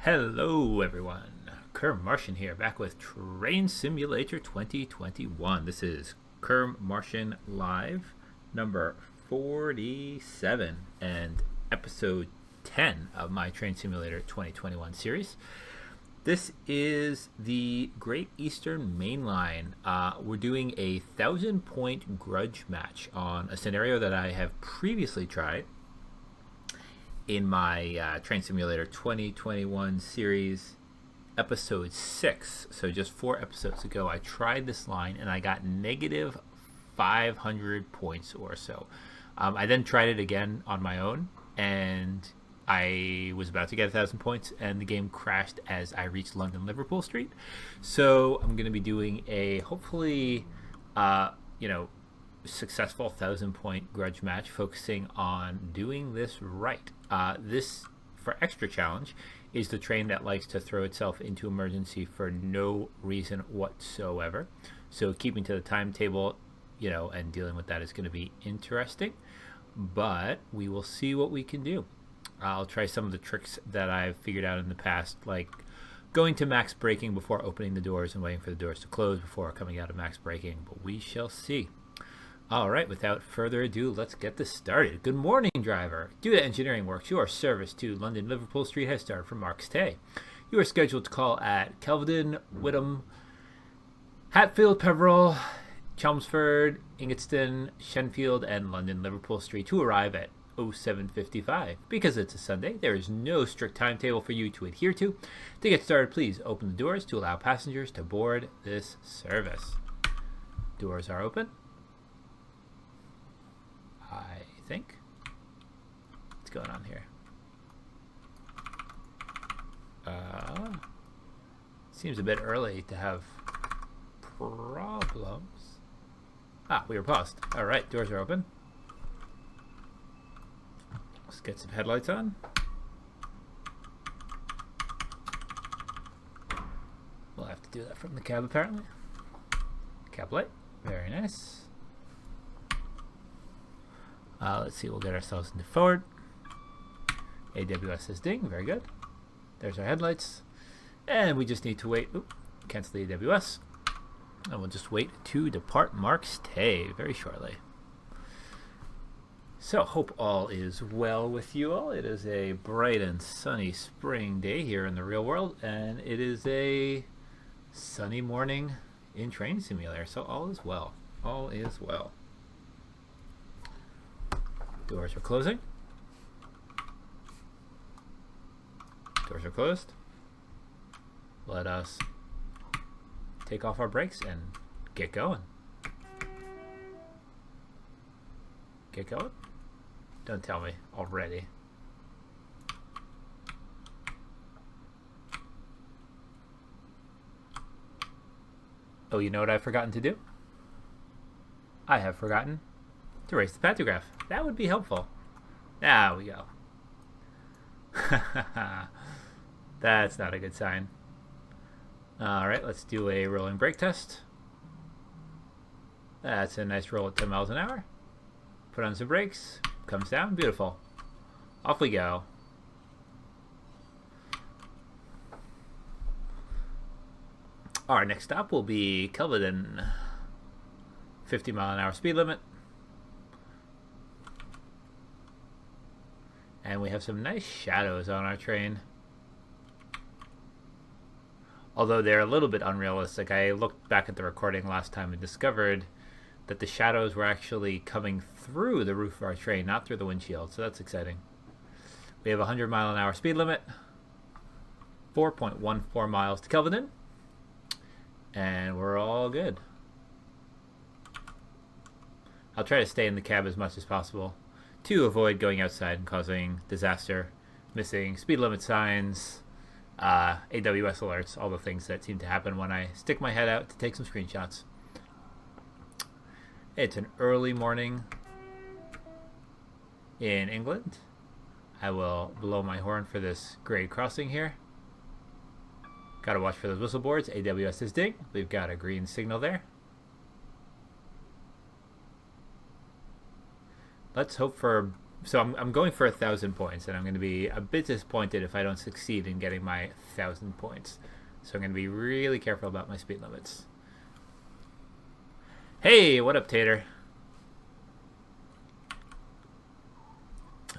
Hello everyone, KermMartian here, back with Train Simulator 2021. This is KermMartian Live number 47 and episode 10 of my Train Simulator 2021 series. This is the Great Eastern Main Line. We're doing a 1,000-point Grudge match on a scenario that I have previously tried in my Train Simulator 2021 series, episode 6. So just 4 episodes ago, I tried this line and I got negative 500 points or so. I then tried it again on my own, and I was about to get 1,000 points, and the game crashed as I reached London Liverpool Street. So I'm going to be doing a hopefully, successful 1,000-point Grudge match, focusing on doing this right. This, for extra challenge, is the train that likes to throw itself into emergency for no reason whatsoever. So keeping to the timetable, and dealing with that is going to be interesting. But we will see what we can do. I'll try some of the tricks that I've figured out in the past, like going to max braking before opening the doors and waiting for the doors to close before coming out of max braking. But we shall see. All right, without further ado, let's get this started. Good morning, driver. Due to engineering works, your service to London Liverpool Street has started from Marks Tey. You are scheduled to call at Kelvedon, Whittam, Hatfield, Peveril, Chelmsford, Ingatstone, Shenfield, and London Liverpool Street to arrive at 07:55. Because it's a Sunday, there is no strict timetable for you to adhere to. To get started, please open the doors to allow passengers to board this service. Doors are open. I think. What's going on here? Seems a bit early to have problems. We were paused. All right, doors are open. Let's get some headlights on. We'll have to do that from the cab, apparently. Cab light. Very nice. Let's see, we'll get ourselves into forward. AWS is ding, very good. There's our headlights. And we just need to wait. Cancel the AWS. And we'll just wait to depart Marks Tey very shortly. So, hope all is well with you all. It is a bright and sunny spring day here in the real world, and it is a sunny morning in Train Simulator. So all is well. All is well. Doors are closing. Doors are closed. Let us take off our brakes and get going. Get going? Don't tell me already. Oh, you know what I've forgotten to do? I have forgotten to raise the pantograph. That would be helpful. There we go. That's not a good sign. Alright, let's do a rolling brake test. That's a nice roll at 10 miles an hour. Put on some brakes. Comes down. Beautiful. Off we go. Our next stop will be Kelvedon. 50-mile-an-hour speed limit. And we have some nice shadows on our train. Although they're a little bit unrealistic. I looked back at the recording last time and discovered that the shadows were actually coming through the roof of our train, not through the windshield. So that's exciting. We have a 100-mile-an-hour speed limit. 4.14 miles to Kelvedon. And we're all good. I'll try to stay in the cab as much as possible to avoid going outside and causing disaster, missing speed limit signs, AWS alerts, all the things that seem to happen when I stick my head out to take some screenshots. It's an early morning in I will blow my horn for this grade crossing here. Gotta watch for those whistle boards. AWS is ding. We've got a green signal there. Let's hope for... So I'm going for 1,000 points, and I'm going to be a bit disappointed if I don't succeed in getting my 1,000 points. So I'm going to be really careful about my speed limits. Hey, what up, Tater?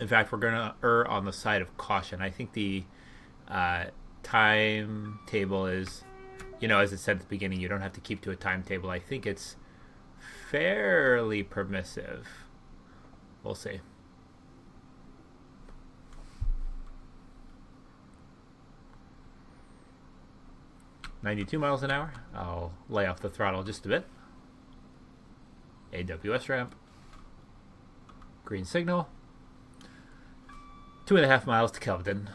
In fact, we're going to err on the side of caution. I think the timetable is, you know, as it said at the beginning, you don't have to keep to a timetable. I think it's fairly permissive. We'll see. $92 miles an hour. I'll lay off the throttle just a bit. AWS ramp. Green signal. 2.5 miles to Kelvedon.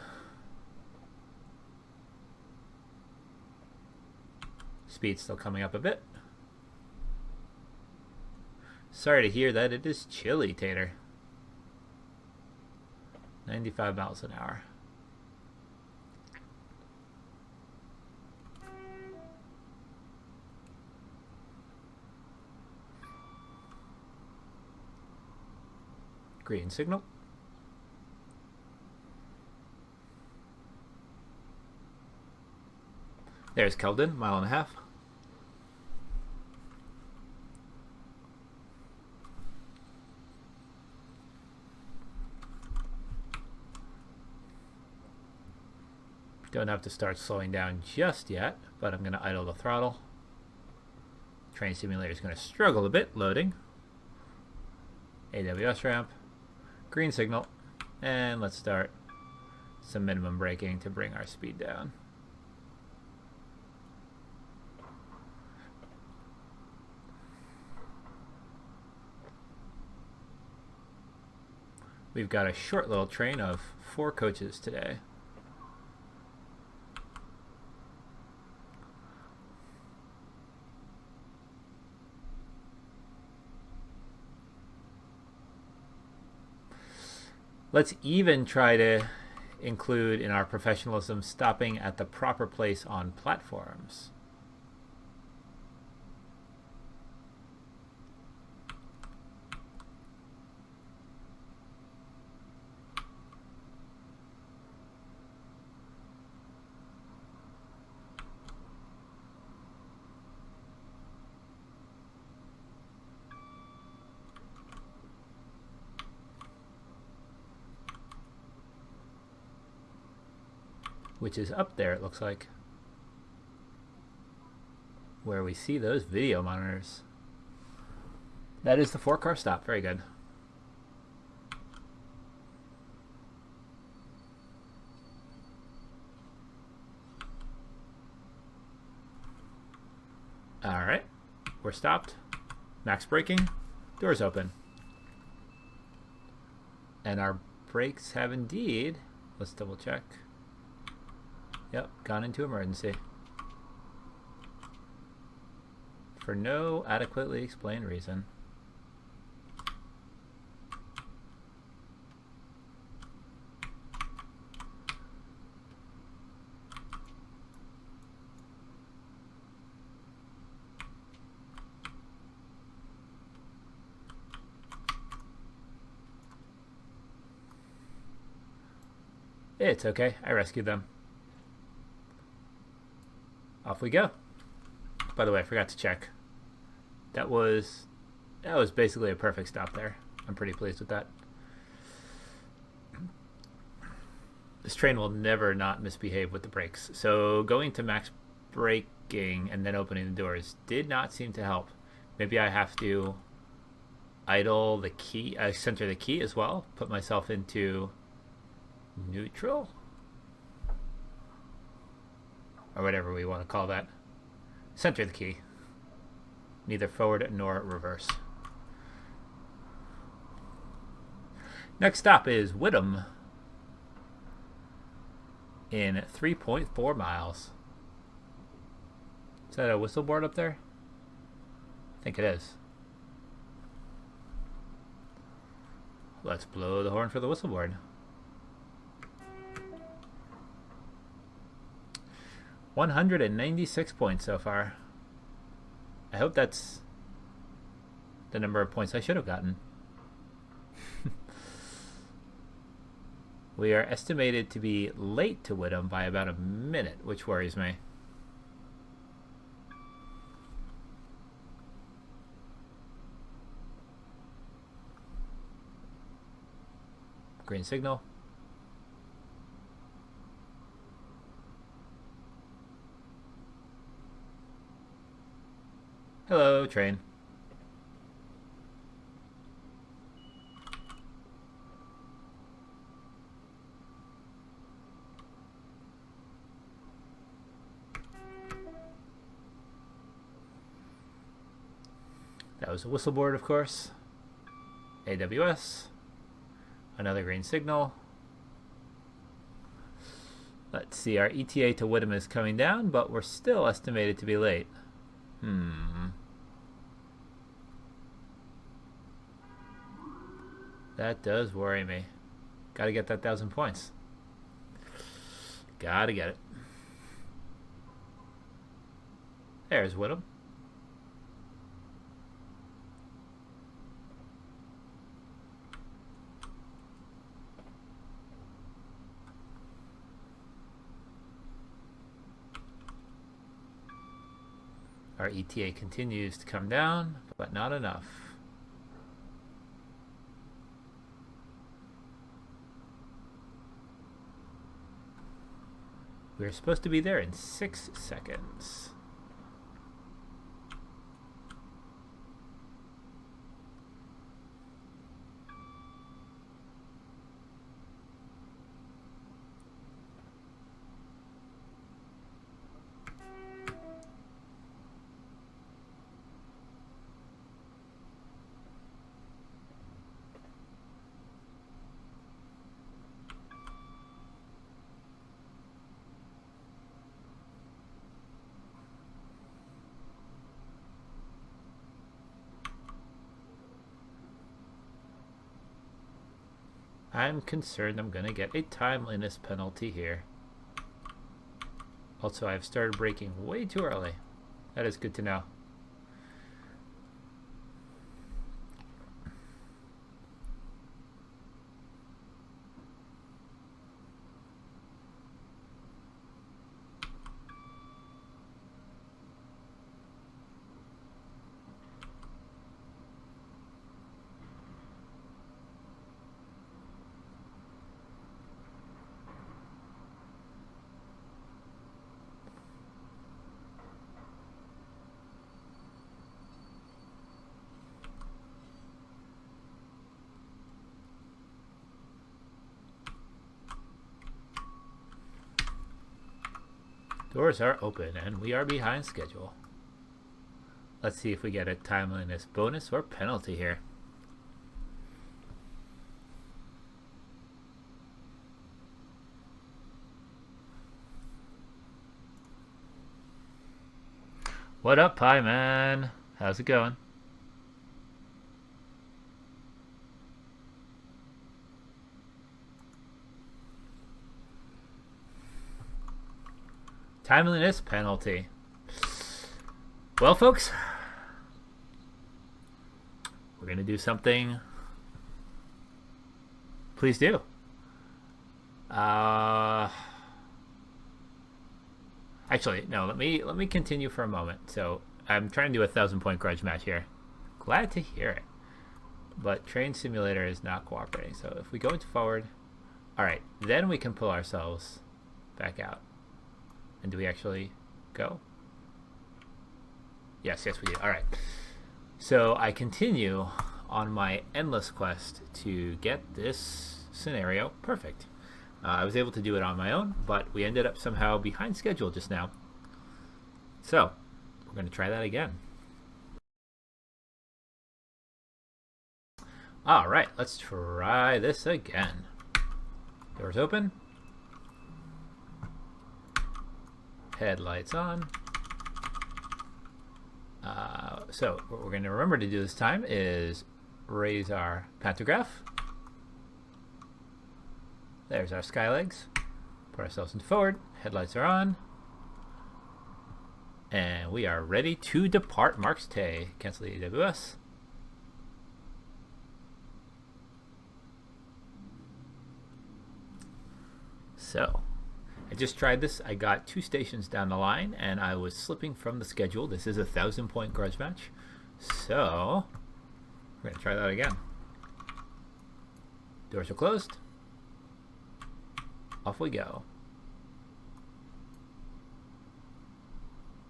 Speed still coming up a bit. Sorry to hear that. It is chilly, Tater. 95 miles an hour. Green signal. There's Kelvedon, 1.5 miles. Don't have to start slowing down just yet, but I'm going to idle the throttle. Train simulator is going to struggle a bit loading. AWS ramp, green signal, and let's start some minimum braking to bring our speed down. We've got a short little train of 4 coaches today. Let's even try to include in our professionalism stopping at the proper place on platforms. Which is up there, it looks like, where we see those video monitors. That is the 4-car stop. Very good. All right, we're stopped. Max braking, doors open. And our brakes have indeed, let's double check. Yep, gone into emergency. For no adequately explained reason. It's okay, I rescued them. Off we go. By the way, I forgot to check. That was basically a perfect stop there. I'm pretty pleased with that. This train will never not misbehave with the brakes. So going to max braking and then opening the doors did not seem to help. Maybe I have to idle the key, center the key as well. Put myself into neutral? Or whatever we want to call that. Center the key. Neither forward nor reverse. Next stop is Whittam in 3.4 miles. Is that a whistle board up there? I think it is. Let's blow the horn for the whistle board. 196 points so far. I hope that's the number of points I should have gotten. We are estimated to be late to Whittam by about a minute, which worries me. Green signal. Hello, train. That was a whistle board, of course. AWS. Another green signal. Let's see, our ETA to Whittam is coming down, but we're still estimated to be late. That does worry me. Gotta get that 1,000 points. Gotta get it. There's Whittam. Our ETA continues to come down, but not enough. We're supposed to be there in 6 seconds. I'm concerned I'm going to get a timeliness penalty here. Also, I've started braking way too early. That is good to know. Doors are open and we are behind schedule. Let's see if we get a timeliness bonus or penalty here. What up, Pie Man? How's it going? Timeliness penalty. Well, folks, we're going to do something. Please do. Actually, no, let me continue for a moment. So I'm trying to do a 1,000-point grudge match here. Glad to hear it. But Train Simulator is not cooperating. So if we go into forward, all right, then we can pull ourselves back out. And do we actually go? Yes, we do. All right. So I continue on my endless quest to get this scenario perfect. I was able to do it on my own, but we ended up somehow behind schedule just now. So we're going to try that again. All right, let's try this again. Doors open. Headlights on. So what we're going to remember to do this time is raise our pantograph. There's our skylegs. Put ourselves into forward. Headlights are on. And we are ready to depart Marks Tey. Cancel the AWS. So, I just tried this. I got 2 stations down the line, and I was slipping from the schedule. This is a 1,000-point grudge match. So, we're going to try that again. Doors are closed. Off we go.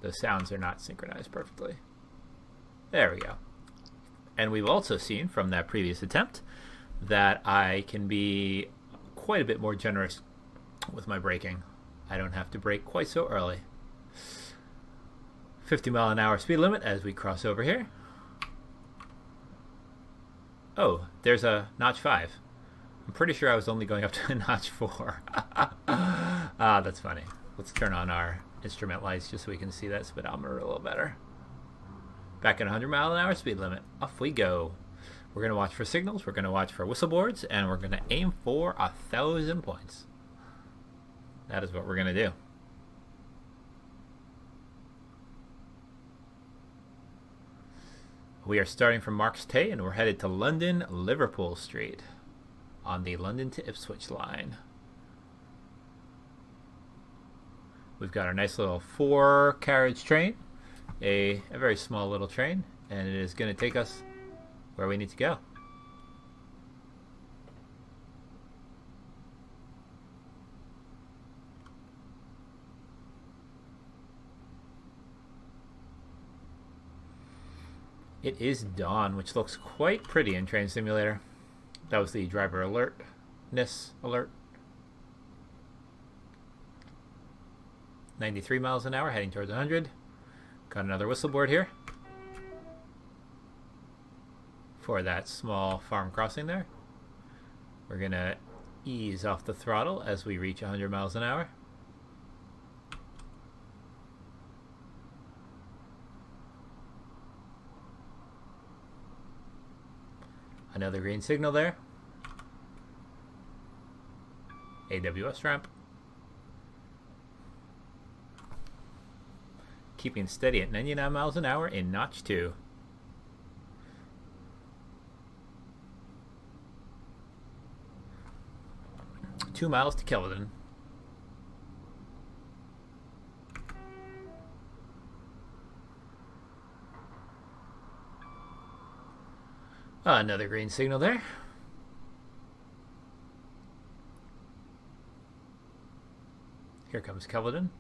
The sounds are not synchronized perfectly. There we go. And we've also seen from that previous attempt that I can be quite a bit more generous with my braking. I don't have to brake quite so early. 50-mile-an-hour speed limit as we cross over here. Oh, there's a notch 5. I'm pretty sure I was only going up to a notch 4. That's funny. Let's turn on our instrument lights just so we can see that speedometer a little better. Back at 100-mile-an-hour speed limit. Off we go. We're going to watch for signals, we're going to watch for whistle boards, and we're going to aim for 1,000 points. That is what we're going to do. We are starting from Marks Tey, and we're headed to London Liverpool Street on the London to Ipswich line. We've got our nice little 4-carriage train, a very small little train, and it is going to take us where we need to go. It is dawn, which looks quite pretty in Train Simulator. That was the driver alertness alert. 93 miles an hour, heading towards 100. Got another whistle board here for that small farm crossing there. We're going to ease off the throttle as we reach 100 miles an hour. Another green signal there. AWS ramp. Keeping steady at 99 miles an hour in notch 2. Two miles to Kelvedon. Another green signal there. Here comes Kelvedon.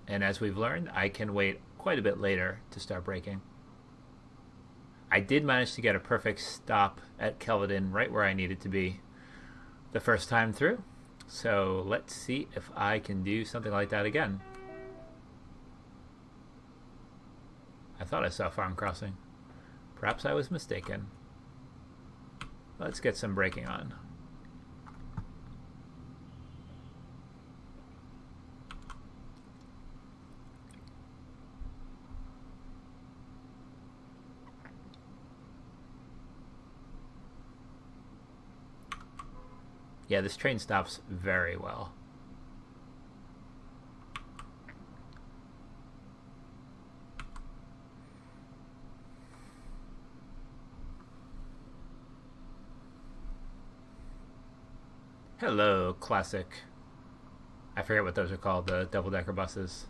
And as we've learned, I can wait quite a bit later to start braking. I did manage to get a perfect stop at Kelvedon right where I needed to be the first time through. So let's see if I can do something like that again. I thought I saw farm crossing. Perhaps I was mistaken. Let's get some braking on. Yeah, this train stops very well. Hello, classic. I forget what those are called, the double-decker buses.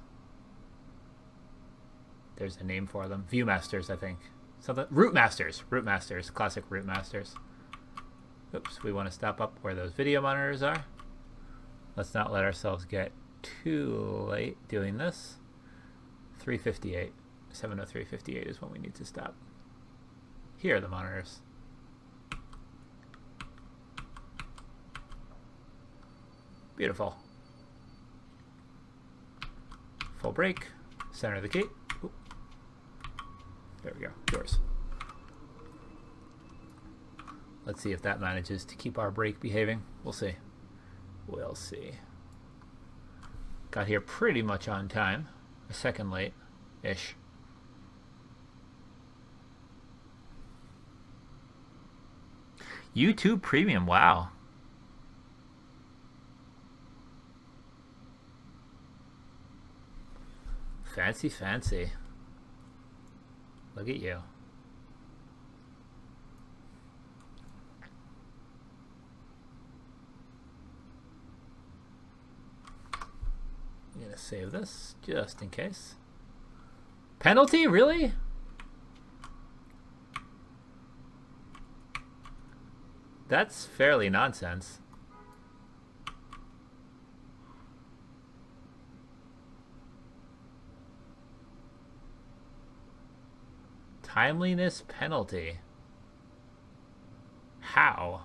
There's a name for them. Viewmasters, I think. Something. Route Masters. Route Masters. Classic Route Masters. Oops, we want to stop up where those video monitors are. Let's not let ourselves get too late doing this. 358. 703.58 is when we need to stop. Here are the monitors. Beautiful. Full brake. Center of the gate. Oop. There we go. Doors. Let's see if that manages to keep our brake behaving. We'll see. We'll see. Got here pretty much on time. A second late-ish. YouTube Premium, wow. Fancy, fancy. Look at you. I'm gonna save this just in case. Penalty? Really? That's fairly nonsense. Timeliness penalty. How?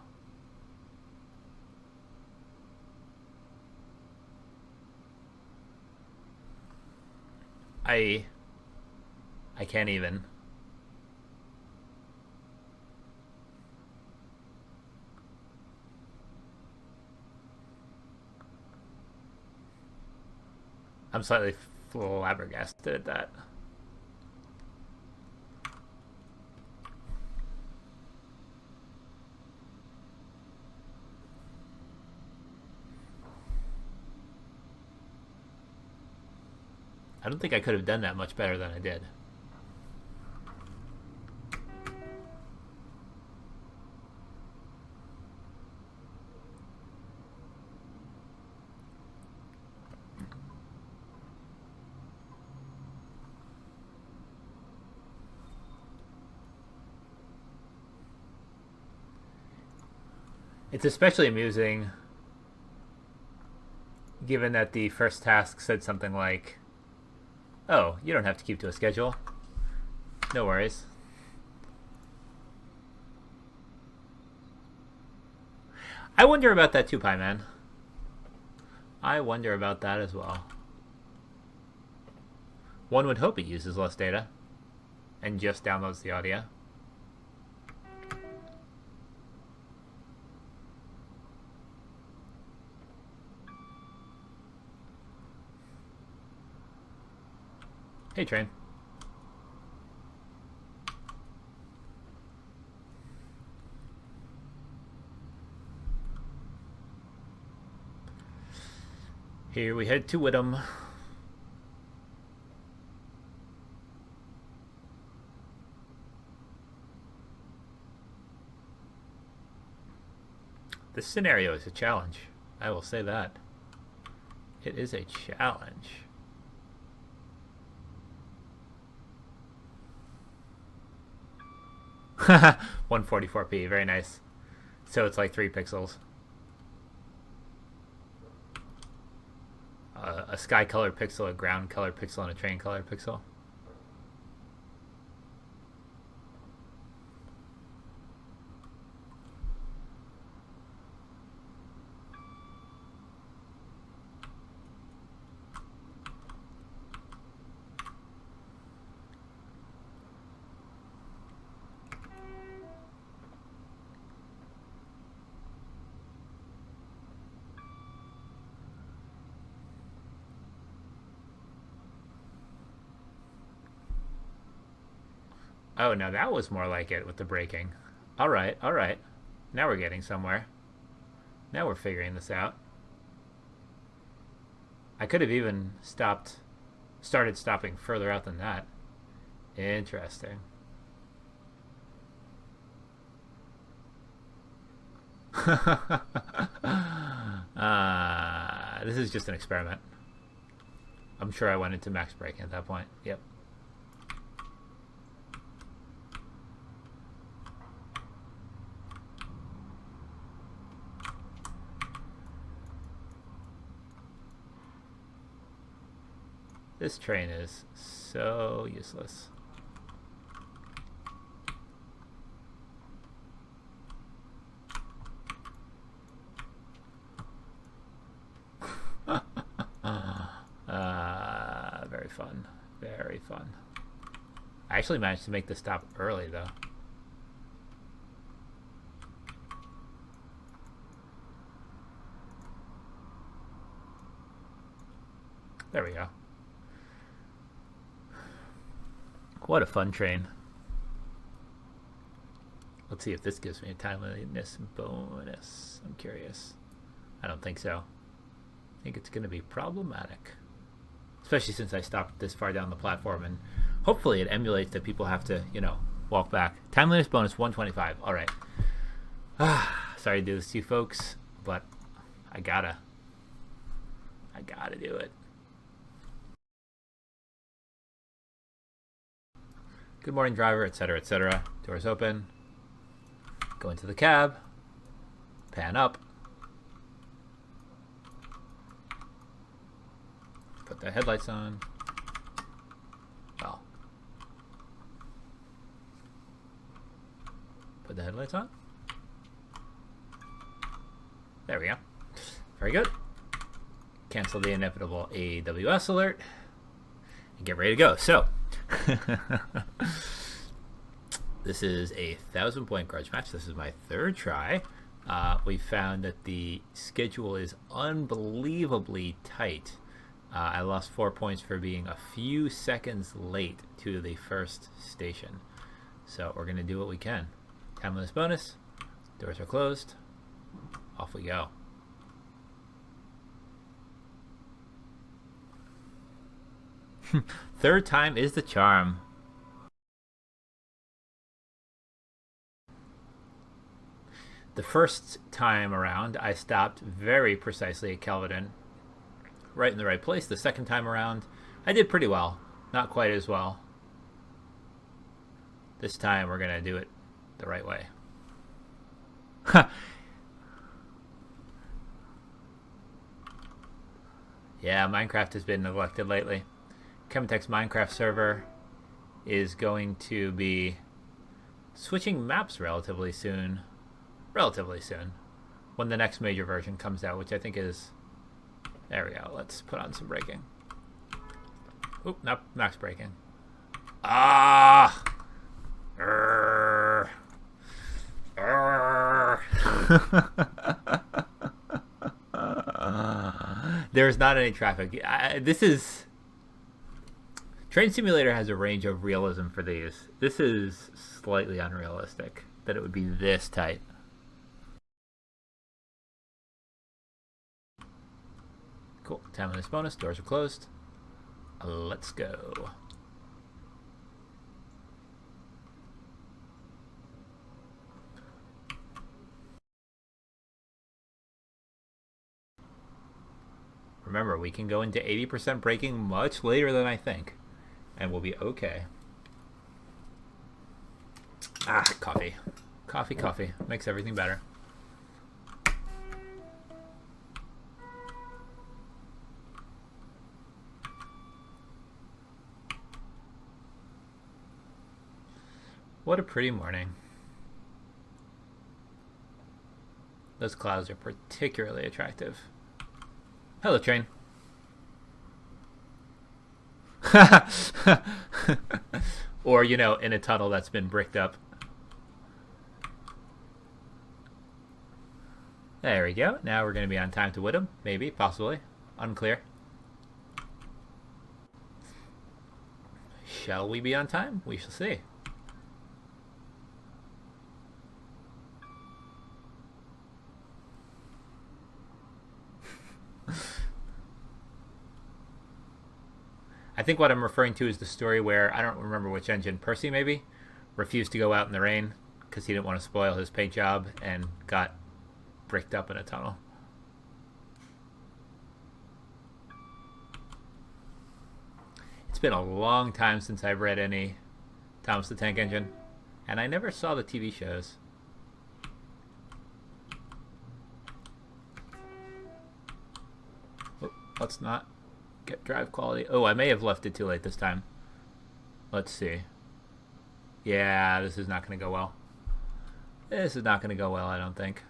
I can't even. I'm slightly flabbergasted at that. I don't think I could have done that much better than I did. It's especially amusing given that the first task said something like, oh, you don't have to keep to a schedule. No worries. I wonder about that too, Pie Man. I wonder about that as well. One would hope it uses less data and just downloads the audio. Hey, train. Here we head to Whittam. This scenario is a challenge. I will say that. It is a challenge. Haha, 144p, very nice. So it's like 3 pixels. A sky color pixel, a ground color pixel, and a train color pixel. Oh, now that was more like it with the braking. All right, all right. Now we're getting somewhere. Now we're figuring this out. I could have even started stopping further out than that. Interesting. This is just an experiment. I'm sure I went into max braking at that point. Yep. This train is so useless. Very fun. Very fun. I actually managed to make the stop early, though. There we go. What a fun train. Let's see if this gives me a timeliness bonus. I'm curious. I don't think so. I think it's going to be problematic. Especially since I stopped this far down the platform, and hopefully it emulates that people have to, you know, walk back. Timeliness bonus 125. All right. Sorry to do this to you folks, but I gotta do it. Good morning, driver, etc., etc. Doors open. Go into the cab. Pan up. Put the headlights on. Well, put the headlights on. There we go. Very good. Cancel the inevitable AWS alert and get ready to go. So, this is a 1,000-point grudge match. This is my third try. We found that the schedule is unbelievably tight. I lost 4 points for being a few seconds late to the first station. So we're going to do what we can. Timeliness bonus. Doors are closed. Off we go. Third time is the charm. The first time around, I stopped very precisely at Kelvedon, right in the right place. The second time around, I did pretty well. Not quite as well. This time, we're going to do it the right way. Yeah, Minecraft has been neglected lately. Chemetech's Minecraft server is going to be switching maps relatively soon. When the next major version comes out, which I think is... There we go. Let's put on some braking. Oop, not max braking. Ah! There's not any traffic. This is... Train Simulator has a range of realism for these. This is slightly unrealistic that it would be this tight. Cool. Timeliness bonus. Doors are closed. Let's go. Remember, we can go into 80% braking much later than I think, and we'll be okay. Ah, coffee. Coffee. Makes everything better. What a pretty morning. Those clouds are particularly attractive. Hello, train. Or, you know, in a tunnel that's been bricked up. There we go. Now we're going to be on time to Whittam. Maybe, possibly. Unclear. Shall we be on time? We shall see. I think what I'm referring to is the story where, I don't remember which engine, Percy maybe, refused to go out in the rain because he didn't want to spoil his paint job and got bricked up in a tunnel. It's been a long time since I've read any Thomas the Tank Engine, and I never saw the TV shows. Oh, let's not get drive quality. Oh, I may have left it too late this time. Let's see. Yeah, this is not going to go well. This is not going to go well, I don't think.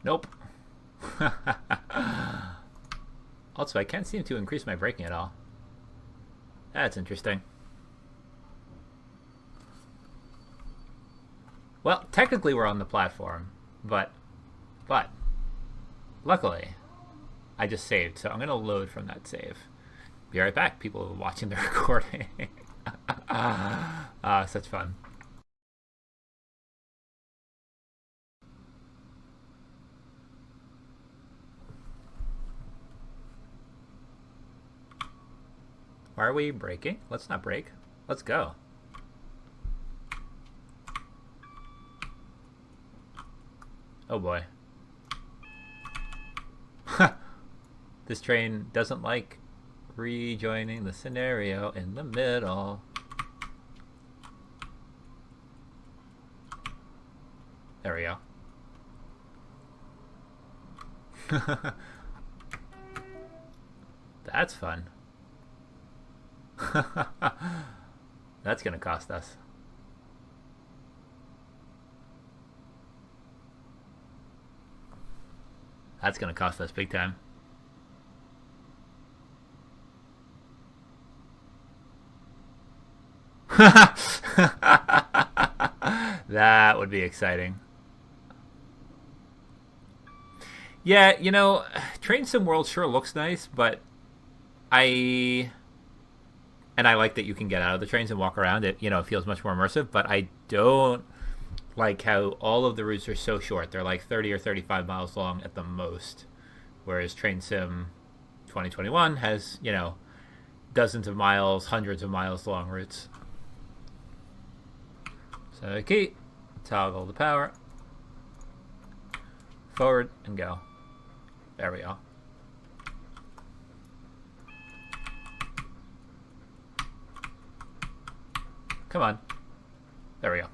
Nope. Also, I can't seem to increase my braking at all. That's interesting. Well, technically we're on the platform, but But luckily, I just saved, so I'm going to load from that save. Be right back, people watching the recording. Such fun. Why are we breaking? Let's not break. Let's go. Oh boy. This train doesn't like rejoining the scenario in the middle. There we go. That's fun. That's gonna cost us. That's gonna cost us big time. That would be exciting. Yeah, you know, Train Sim World sure looks nice, but I like that you can get out of the trains and walk around it. You know, it feels much more immersive, but I don't like how all of the routes are so short. They're like 30 or 35 miles long at the most, whereas Train Sim 2021 has, you know, dozens of miles, hundreds of miles long routes. So key, toggle the power, forward, and go. There we go. Come on. There we go.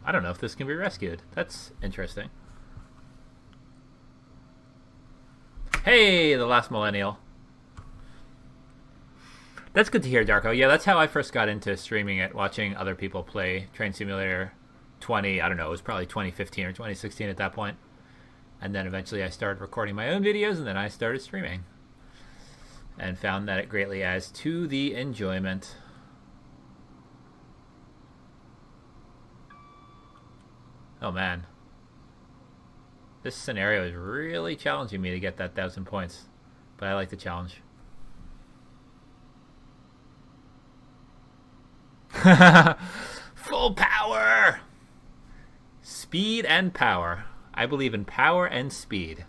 I don't know if this can be rescued. That's interesting. Hey, the last millennial. That's good to hear, Darko. Yeah, that's how I first got into streaming it, watching other people play Train Simulator 20. I don't know, it was probably 2015 or 2016 at that point. And then eventually I started recording my own videos, and then I started streaming. And found that it greatly adds to the enjoyment. Oh man. This scenario is really challenging me to get that 1,000 points. But I like the challenge. Full power! Speed and power. I believe in power and speed.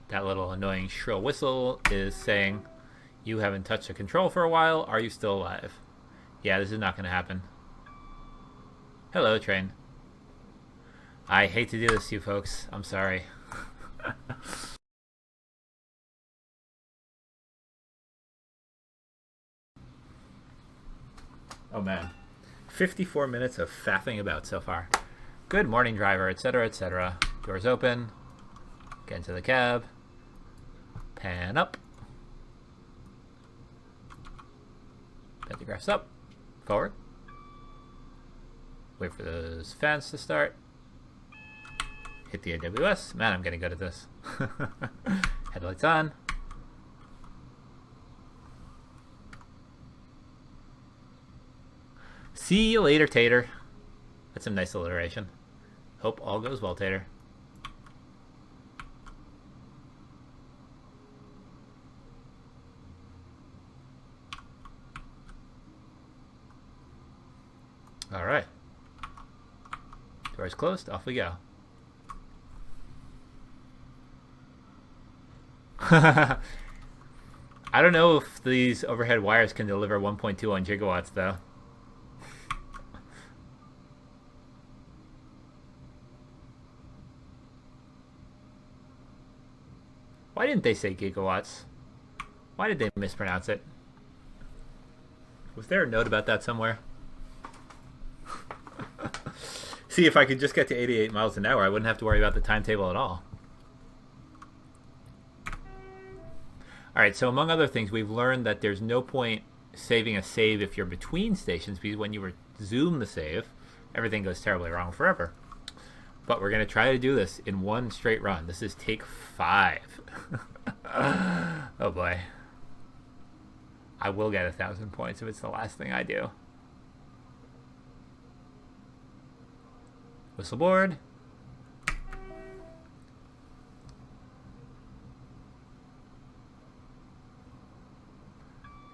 That little annoying shrill whistle is saying, you haven't touched the control for a while. Are you still alive? Yeah, this is not going to happen. Hello, train. I hate to do this to you folks. I'm sorry. Oh man. 54 minutes of faffing about so far. Good morning, driver, etc., etc. Doors open. Get into the cab. Pan up. Pantographs up. Forward. Wait for those fans to start. Hit the AWS. Man, I'm getting good at this. Headlights on. See you later, Tater. That's some nice alliteration. Hope all goes well, Tater. All right. Doors closed. Off we go. I don't know if these overhead wires can deliver 1.21 gigawatts, though. Why didn't they say gigawatts? Why did they mispronounce it? Was there a note about that somewhere? See, if I could just get to 88 miles an hour, I wouldn't have to worry about the timetable at all. Alright, so among other things, we've learned that there's no point saving a save if you're between stations, because when you resume the save, everything goes terribly wrong forever. But we're going to try to do this in one straight run. This is take 5. Oh boy. I will get 1,000 points if it's the last thing I do. Whistleboard.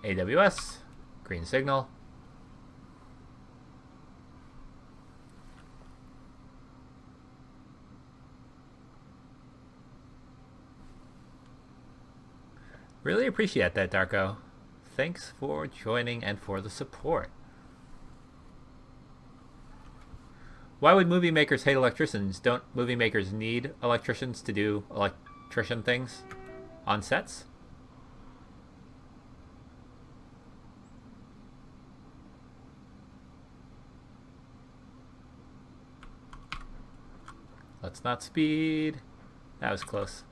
AWS. Green signal. Really appreciate that, Darko. Thanks for joining and for the support. Why would movie makers hate electricians? Don't movie makers need electricians to do electrician things on sets? Let's not speed. That was close.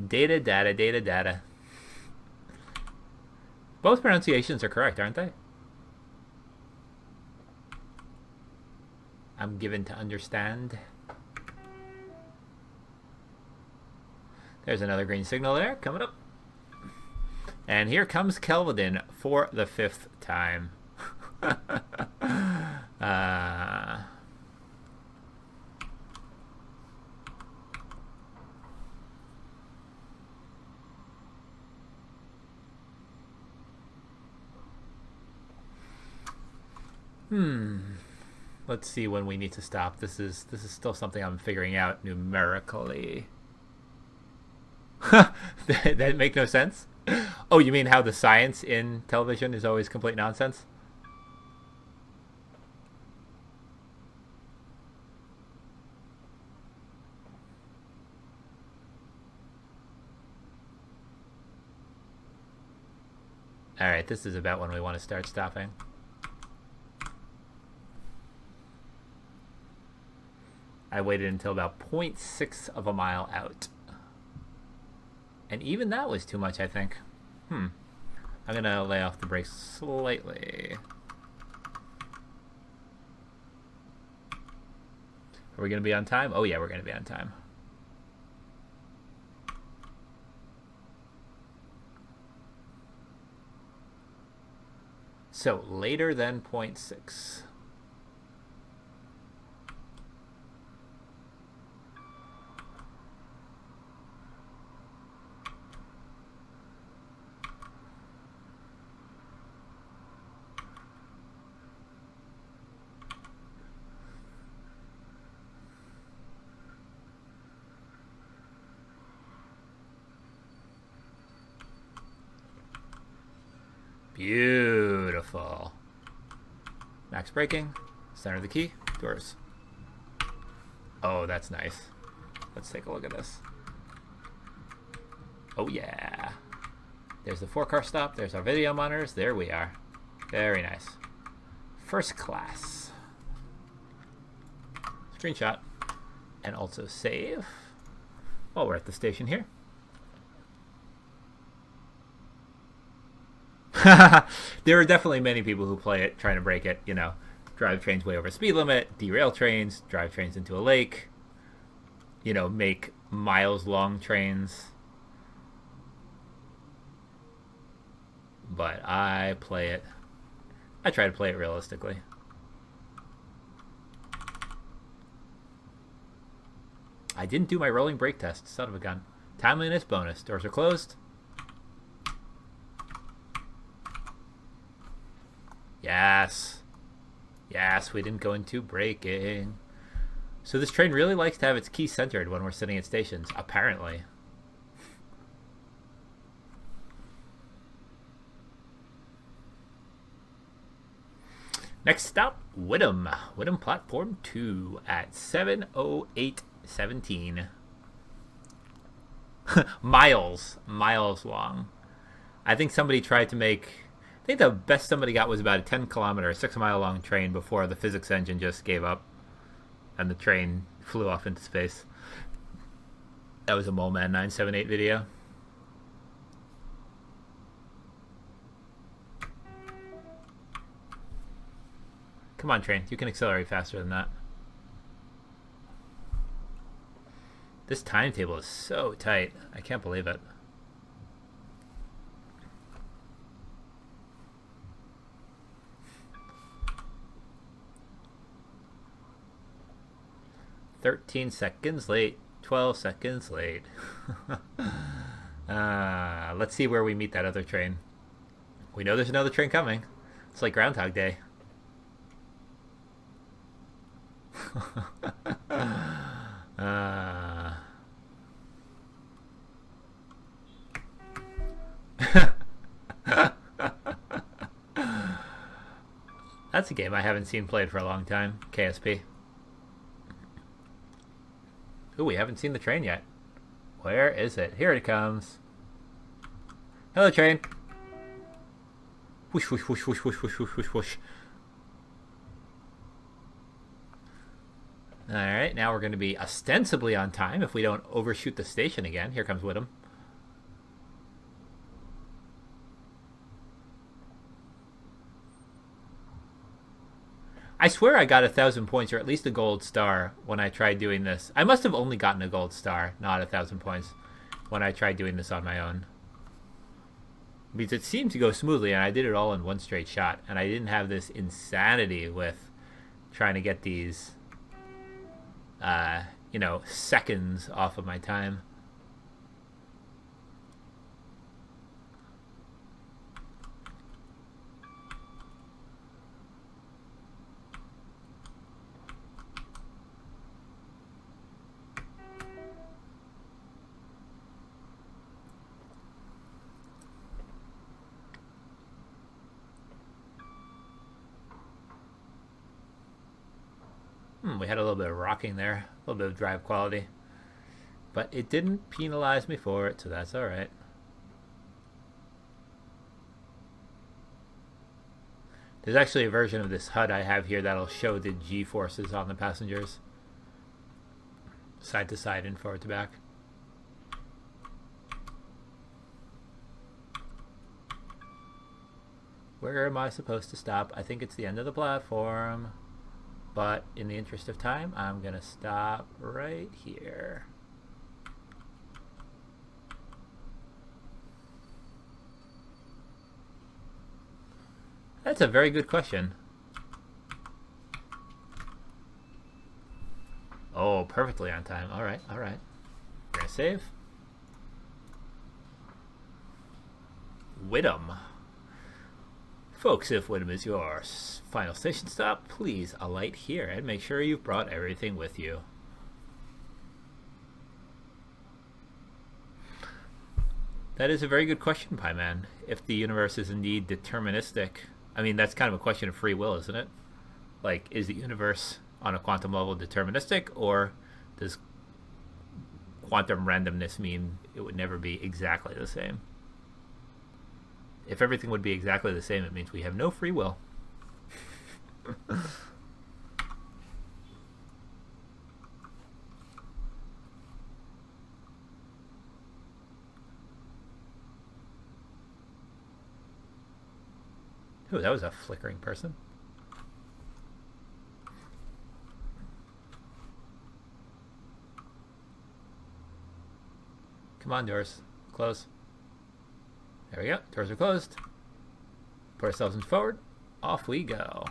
Data, data, data, data. Both pronunciations are correct, aren't they? I'm given to understand. There's another green signal there, coming up. And here comes Kelvedon for the 5th time. Let's see when we need to stop. This is still something I'm figuring out numerically. That make no sense? Oh, you mean how the science in television is always complete nonsense? Alright, this is about when we want to start stopping. I waited until about 0.6 of a mile out. And even that was too much, I think. I'm going to lay off the brakes slightly. Are we going to be on time? Oh yeah, we're going to be on time. So, later than 0.6. Beautiful. Max braking. Center of the key. Doors. Oh, that's nice. Let's take a look at this. Oh, yeah. There's the 4-car stop. There's our video monitors. There we are. Very nice. First class. Screenshot. And also save. While we're at the station here. There are definitely many people who play it trying to break it, you know, drive trains way over speed limit, derail trains, drive trains into a lake, you know, make miles long trains. But I try to play it realistically. I didn't do my rolling brake test, son of a gun. Timeliness bonus. Doors are closed. Yes. Yes, we didn't go into braking. So this train really likes to have its key centered when we're sitting at stations, apparently. Next stop, Whittam. Whittam Platform 2 at 7:08:17. Miles long. I think somebody tried to make... I think the best somebody got was about a 10-kilometer, 6-mile long train before the physics engine just gave up and the train flew off into space. That was a Moleman 978 video. Come on, train. You can accelerate faster than that. This timetable is so tight. I can't believe it. "13 seconds late. 12 seconds late." Let's see where we meet that other train. We know there's another train coming. It's like Groundhog Day. That's a game I haven't seen played for a long time. KSP. Ooh, we haven't seen the train yet. Where is it? Here it comes. Hello, train. Whoosh, whoosh, whoosh, whoosh, whoosh, whoosh, whoosh, whoosh, whoosh. Alright, now we're going to be ostensibly on time if we don't overshoot the station again. Here comes Whittam. I swear I got 1,000 points or at least a gold star when I tried doing this. I must have only gotten a gold star, not 1,000 points, when I tried doing this on my own. Because it seemed to go smoothly and I did it all in one straight shot. And I didn't have this insanity with trying to get these, you know, seconds off of my time. We had a little bit of rocking there, a little bit of drive quality, but it didn't penalize me for it, so that's all right. There's actually a version of this HUD I have here that'll show the G-forces on the passengers, side to side and forward to back. Where am I supposed to stop? I think it's the end of the platform. But in the interest of time, I'm going to stop right here. That's a very good question. Oh, perfectly on time. All right, all right. We're going to save. Whittam. Folks, if Whittam is your final station stop, please alight here and make sure you've brought everything with you. That is a very good question, Pieman. If the universe is indeed deterministic, I mean, that's kind of a question of free will, isn't it? Like, is the universe on a quantum level deterministic, or does quantum randomness mean it would never be exactly the same? If everything would be exactly the same, it means we have no free will. Ooh, that was a flickering person. Come on, doors. Close. There we go. Doors are closed. Put ourselves in forward. Off we go.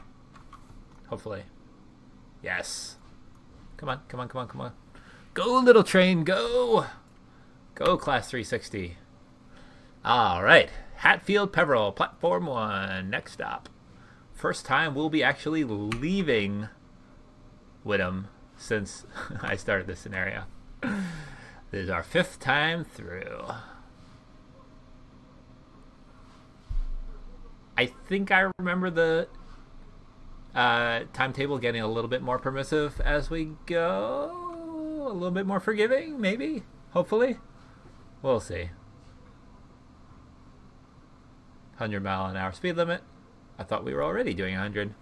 Hopefully. Yes. Come on, come on, come on, come on. Go, little train, go! Go, Class 360. All right. Hatfield Peveril, Platform 1. Next stop. First time we'll be actually leaving Whittam since I started this scenario. This is our 5th time through. I think I remember the timetable getting a little bit more permissive as we go. A little bit more forgiving, maybe? Hopefully? We'll see. 100-mile-an-hour speed limit. I thought we were already doing 100.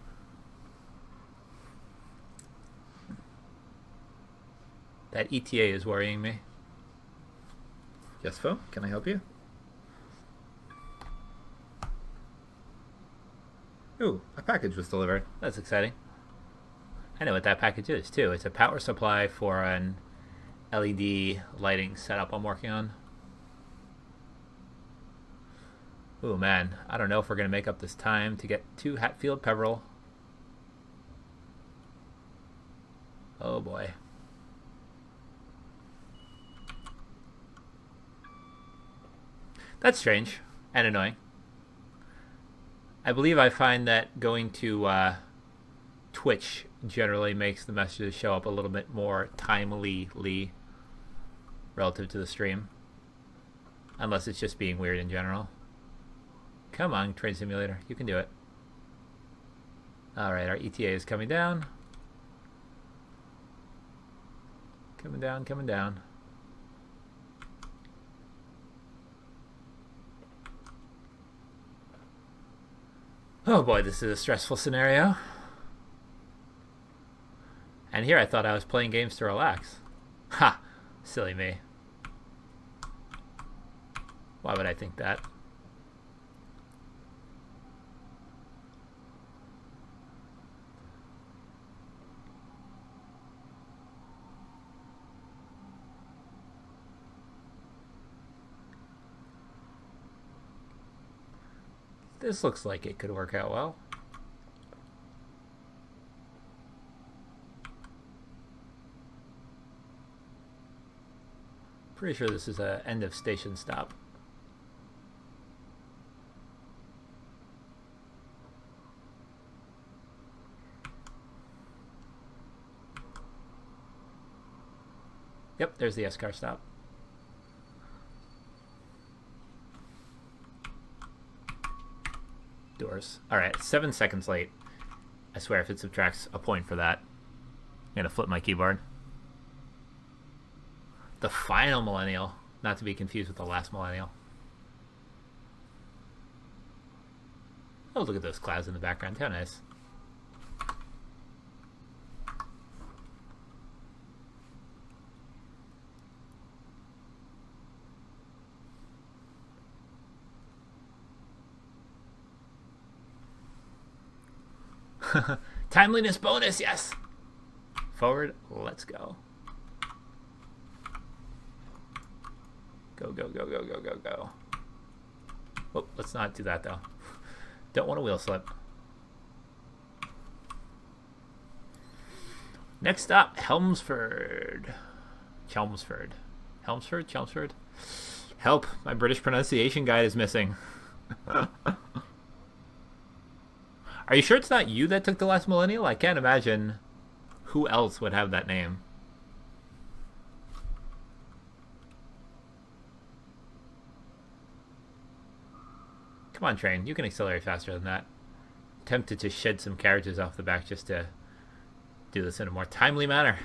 That ETA is worrying me. Yes, phone? Can I help you? Ooh, a package was delivered. That's exciting. I know what that package is, too. It's a power supply for an LED lighting setup I'm working on. Ooh, man. I don't know if we're going to make up this time to get to Hatfield Peveril. Oh, boy. That's strange and annoying. I believe I find that going to Twitch generally makes the messages show up a little bit more timely relative to the stream. Unless it's just being weird in general. Come on, Train Simulator. You can do it. Alright, our ETA is coming down. Coming down, coming down. Oh boy, this is a stressful scenario. And here I thought I was playing games to relax. Ha! Silly me. Why would I think that? This looks like it could work out well. Pretty sure this is a end of station stop. Yep, there's the S-car stop. Doors. Alright, 7 seconds late. I swear if it subtracts a point for that, I'm gonna flip my keyboard. The final millennial, not to be confused with the last millennial. Oh, look at those clouds in the background. How nice. Timeliness bonus, yes! Forward, let's go. Go, go, go, go, go, go, go. Oh, let's not do that, though. Don't want a wheel slip. Next up, Helmsford. Chelmsford. Helmsford? Chelmsford? Help, my British pronunciation guide is missing. Are you sure it's not you that took the last millennial? I can't imagine who else would have that name. Come on, train. You can accelerate faster than that. Tempted to shed some carriages off the back just to do this in a more timely manner.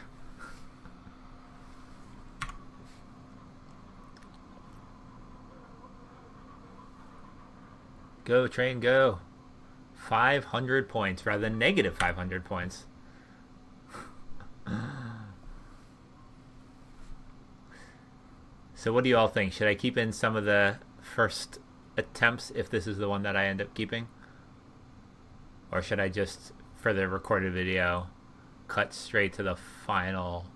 Go, train, go. 500 points rather than negative 500 points. So what do you all think? Should I keep in some of the first attempts if this is the one that I end up keeping? Or should I just, for the recorded video, cut straight to the final?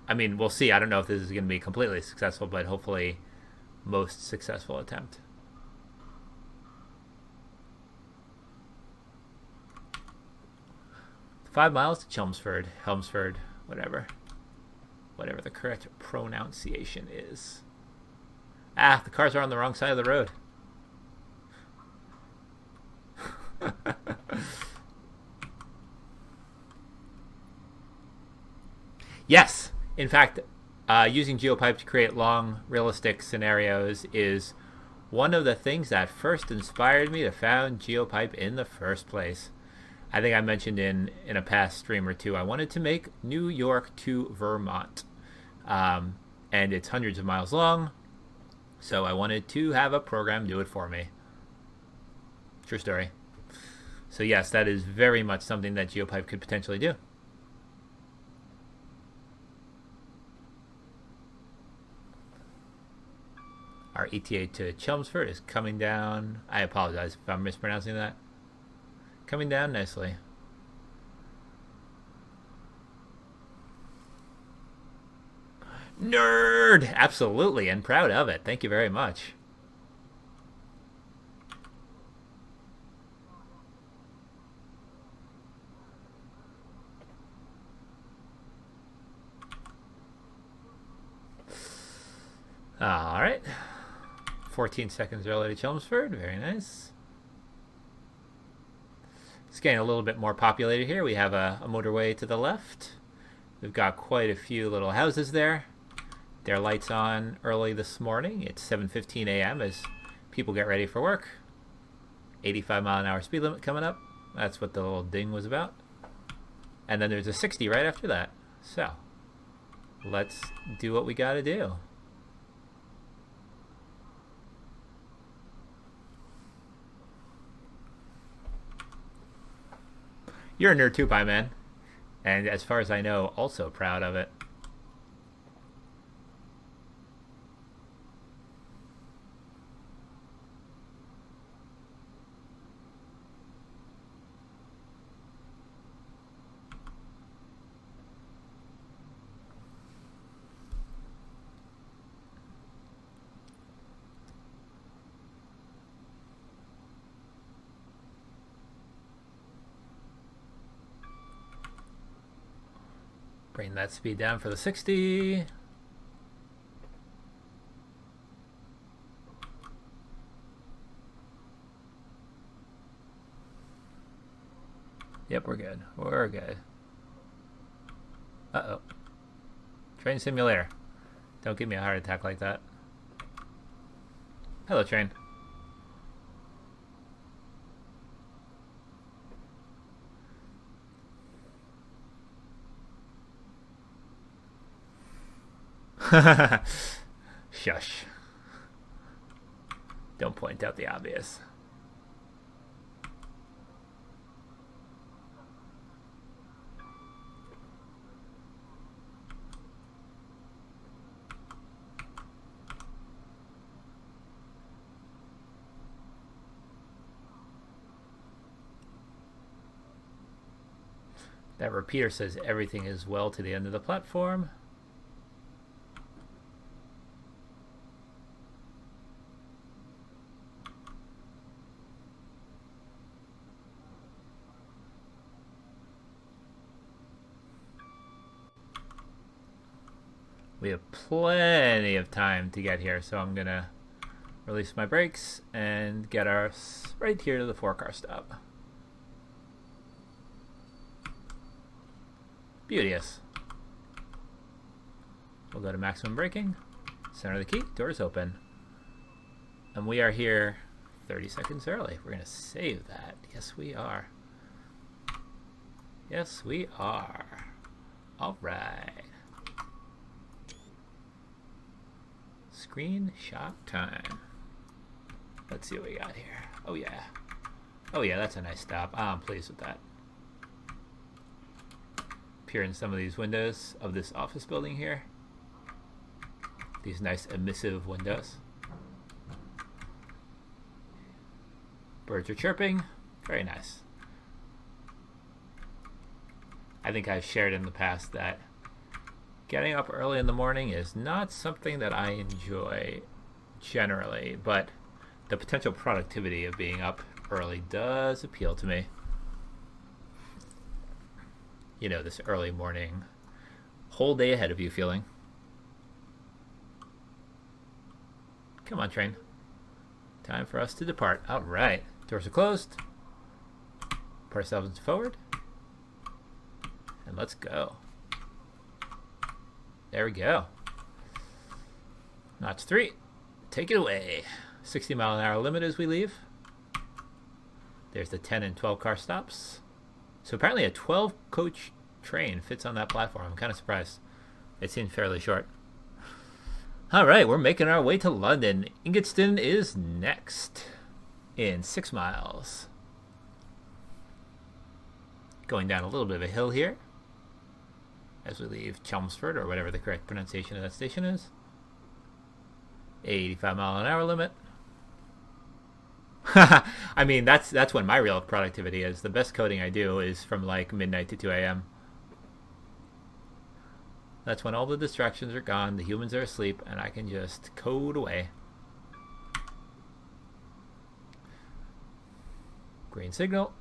I mean, we'll see. I don't know if this is going to be completely successful, but hopefully most successful attempt. $5 miles to Chelmsford, Helmsford, whatever the correct pronunciation is. Ah, the cars are on the wrong side of the road. Yes, in fact, using GeoPipe to create long, realistic scenarios is one of the things that first inspired me to found GeoPipe in the first place. I think I mentioned in a past stream or two, I wanted to make New York to Vermont. And it's hundreds of miles long, so I wanted to have a program do it for me. True story. So yes, that is very much something that GeoPipe could potentially do. Our ETA to Chelmsford is coming down. I apologize if I'm mispronouncing that. Coming down nicely. Nerd! Absolutely, and proud of it. Thank you very much. All right. 14 seconds early to Chelmsford. Very nice. It's getting a little bit more populated here. We have a motorway to the left. We've got quite a few little houses there. Their lights on early this morning. It's 7:15 a.m. as people get ready for work. 85-mile-an-hour speed limit coming up. That's what the little ding was about. And then there's a 60 right after that. So let's do what we got to do. You're a nerd too, Pie Man. And as far as I know, also proud of it. Bring that speed down for the 60. Yep, we're good. We're good. Uh-oh. Train simulator. Don't give me a heart attack like that. Hello, train. Shush. Don't point out the obvious. That repeater says everything is well to the end of the platform. We have plenty of time to get here, so I'm gonna release my brakes and get us right here to the 4-car stop. Beauteous. We'll go to maximum braking, center the key, doors open. And we are here 30 seconds early. We're gonna save that. Yes, we are. Yes, we are. All right. Screenshot time. Let's see what we got here. Oh yeah. Oh yeah, that's a nice stop. I'm pleased with that. Peer in some of these windows of this office building here. These nice emissive windows. Birds are chirping. Very nice. I think I've shared in the past that getting up early in the morning is not something that I enjoy generally, but the potential productivity of being up early does appeal to me. You know, this early morning, whole day ahead of you feeling. Come on, train. Time for us to depart. All right. Doors are closed. Put ourselves forward. And let's go. There we go. Notch 3. Take it away. 60-mile-an-hour limit as we leave. There's the 10 and 12 car stops. So apparently a 12-coach train fits on that platform. I'm kind of surprised. It seems fairly short. All right, we're making our way to London. Ingatestone is next in 6 miles. Going down a little bit of a hill here as we leave Chelmsford, or whatever the correct pronunciation of that station is. 85-mile-an-hour limit. I mean, that's when my real productivity is. The best coding I do is from like midnight to 2 a.m. That's when all the distractions are gone, the humans are asleep, and I can just code away. Green signal.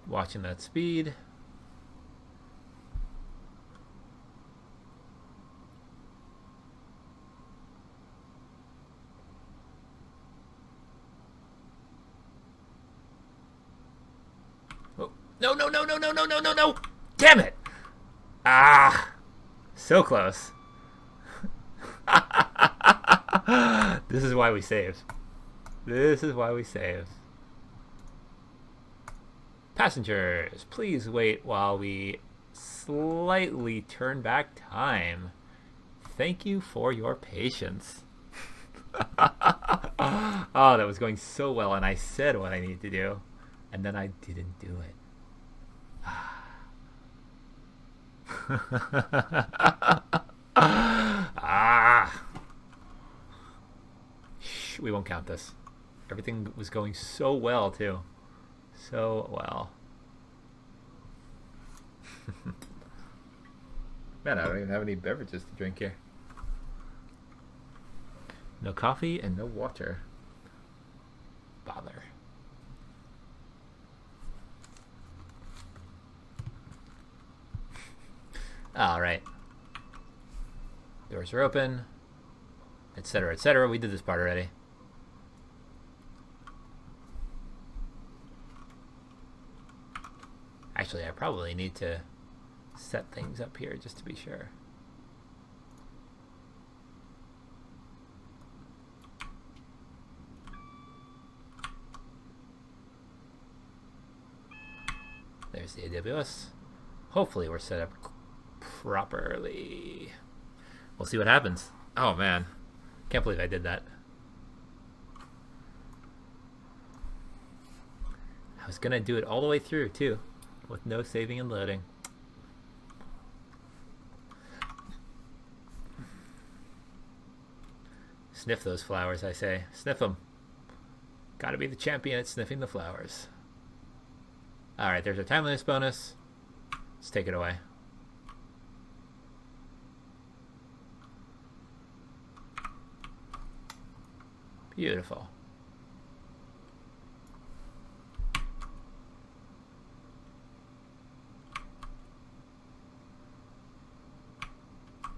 Watching that speed. Oh, no, no, no, no, no, no, no, no, no! Damn it! Ah! So close. This is why we saved. This is why we saved. Passengers, please wait while we slightly turn back time. Thank you for your patience. Oh, that was going so well, and I said what I need to do, and then I didn't do it. Shh, we won't count this. Everything was going so well, too. So well. Man, I don't even have any beverages to drink here. No coffee and no water. Bother. All right. Doors are open, etc., etc. We did this part already. Actually, I probably need to set things up here just to be sure. There's the AWS. Hopefully we're set up properly. We'll see what happens. Oh man, can't believe I did that. I was gonna do it all the way through too, with no saving and loading. Sniff those flowers, I say. Sniff them. Gotta be the champion at sniffing the flowers. Alright, there's our timeliness bonus. Let's take it away. Beautiful.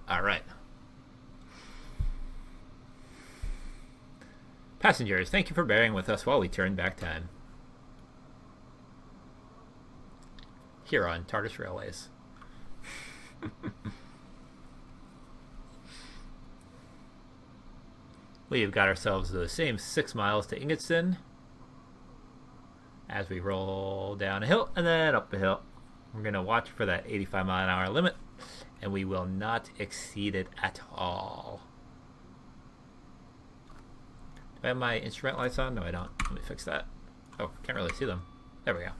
All right. Passengers, thank you for bearing with us while we turn back time. Here on TARDIS Railways. We've got ourselves the same 6 miles to Ingatson as we roll down a hill and then up a hill. We're going to watch for that 85-mile-an-hour limit, and we will not exceed it at all. Do I have my instrument lights on? No, I don't. Let me fix that. Oh, can't really see them. There we go.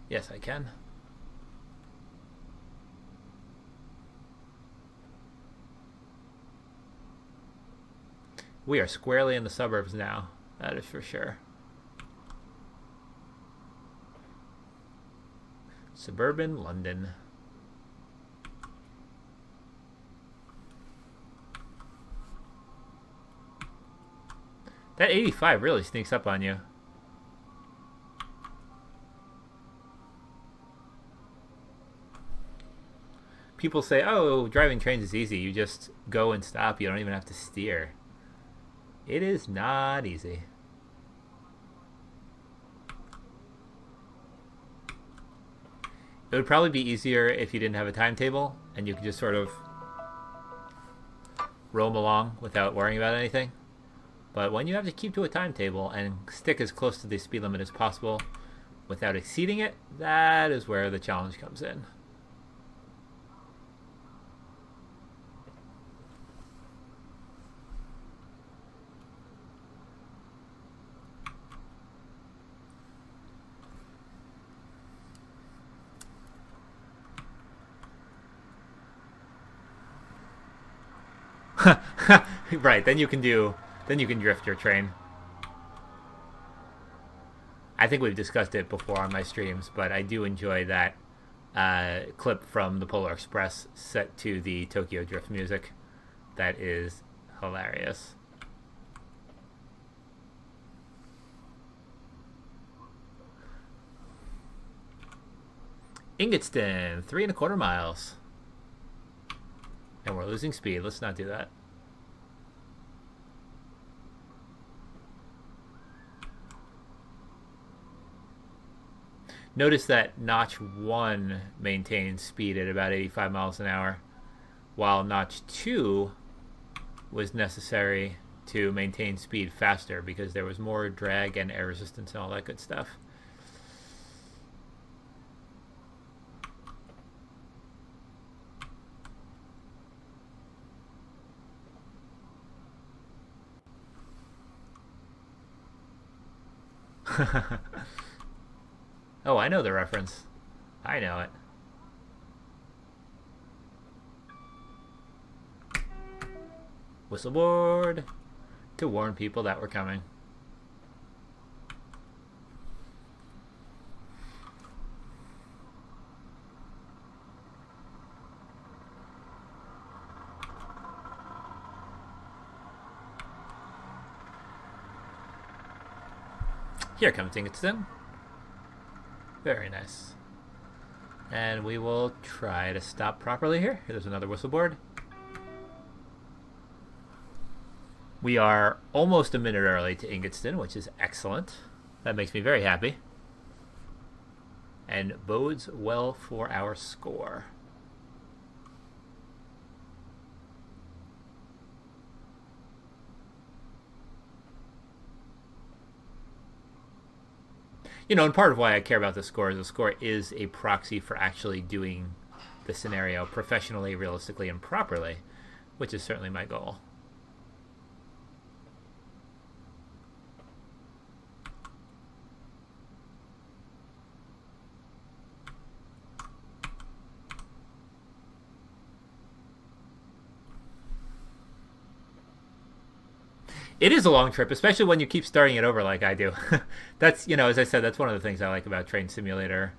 Yes, I can. We are squarely in the suburbs now. That is for sure. Suburban London. That 85 really sneaks up on you. People say, oh, driving trains is easy. You just go and stop. You don't even have to steer. It is not easy. It would probably be easier if you didn't have a timetable and you could just sort of roam along without worrying about anything. But when you have to keep to a timetable and stick as close to the speed limit as possible without exceeding it, that is where the challenge comes in. Right, then you can drift your train. I think we've discussed it before on my streams, but I do enjoy that clip from the Polar Express set to the Tokyo Drift music. That is hilarious. Ingatstown, 3.25 miles. And we're losing speed. Let's not do that. Notice that Notch 1 maintains speed at about 85 miles an hour, while Notch 2 was necessary to maintain speed faster because there was more drag and air resistance and all that good stuff. Oh, I know the reference. I know it. Whistleboard to warn people that we're coming. Here comes Ingatstown. Very nice. And we will try to stop properly here. There's another whistleboard. We are almost a minute early to Ingatstown, which is excellent. That makes me very happy. And bodes well for our score. You know, and part of why I care about the score is a proxy for actually doing the scenario professionally, realistically, and properly, which is certainly my goal. It is a long trip, especially when you keep starting it over like I do. That's, you know, as I said, that's one of the things I like about Train Simulator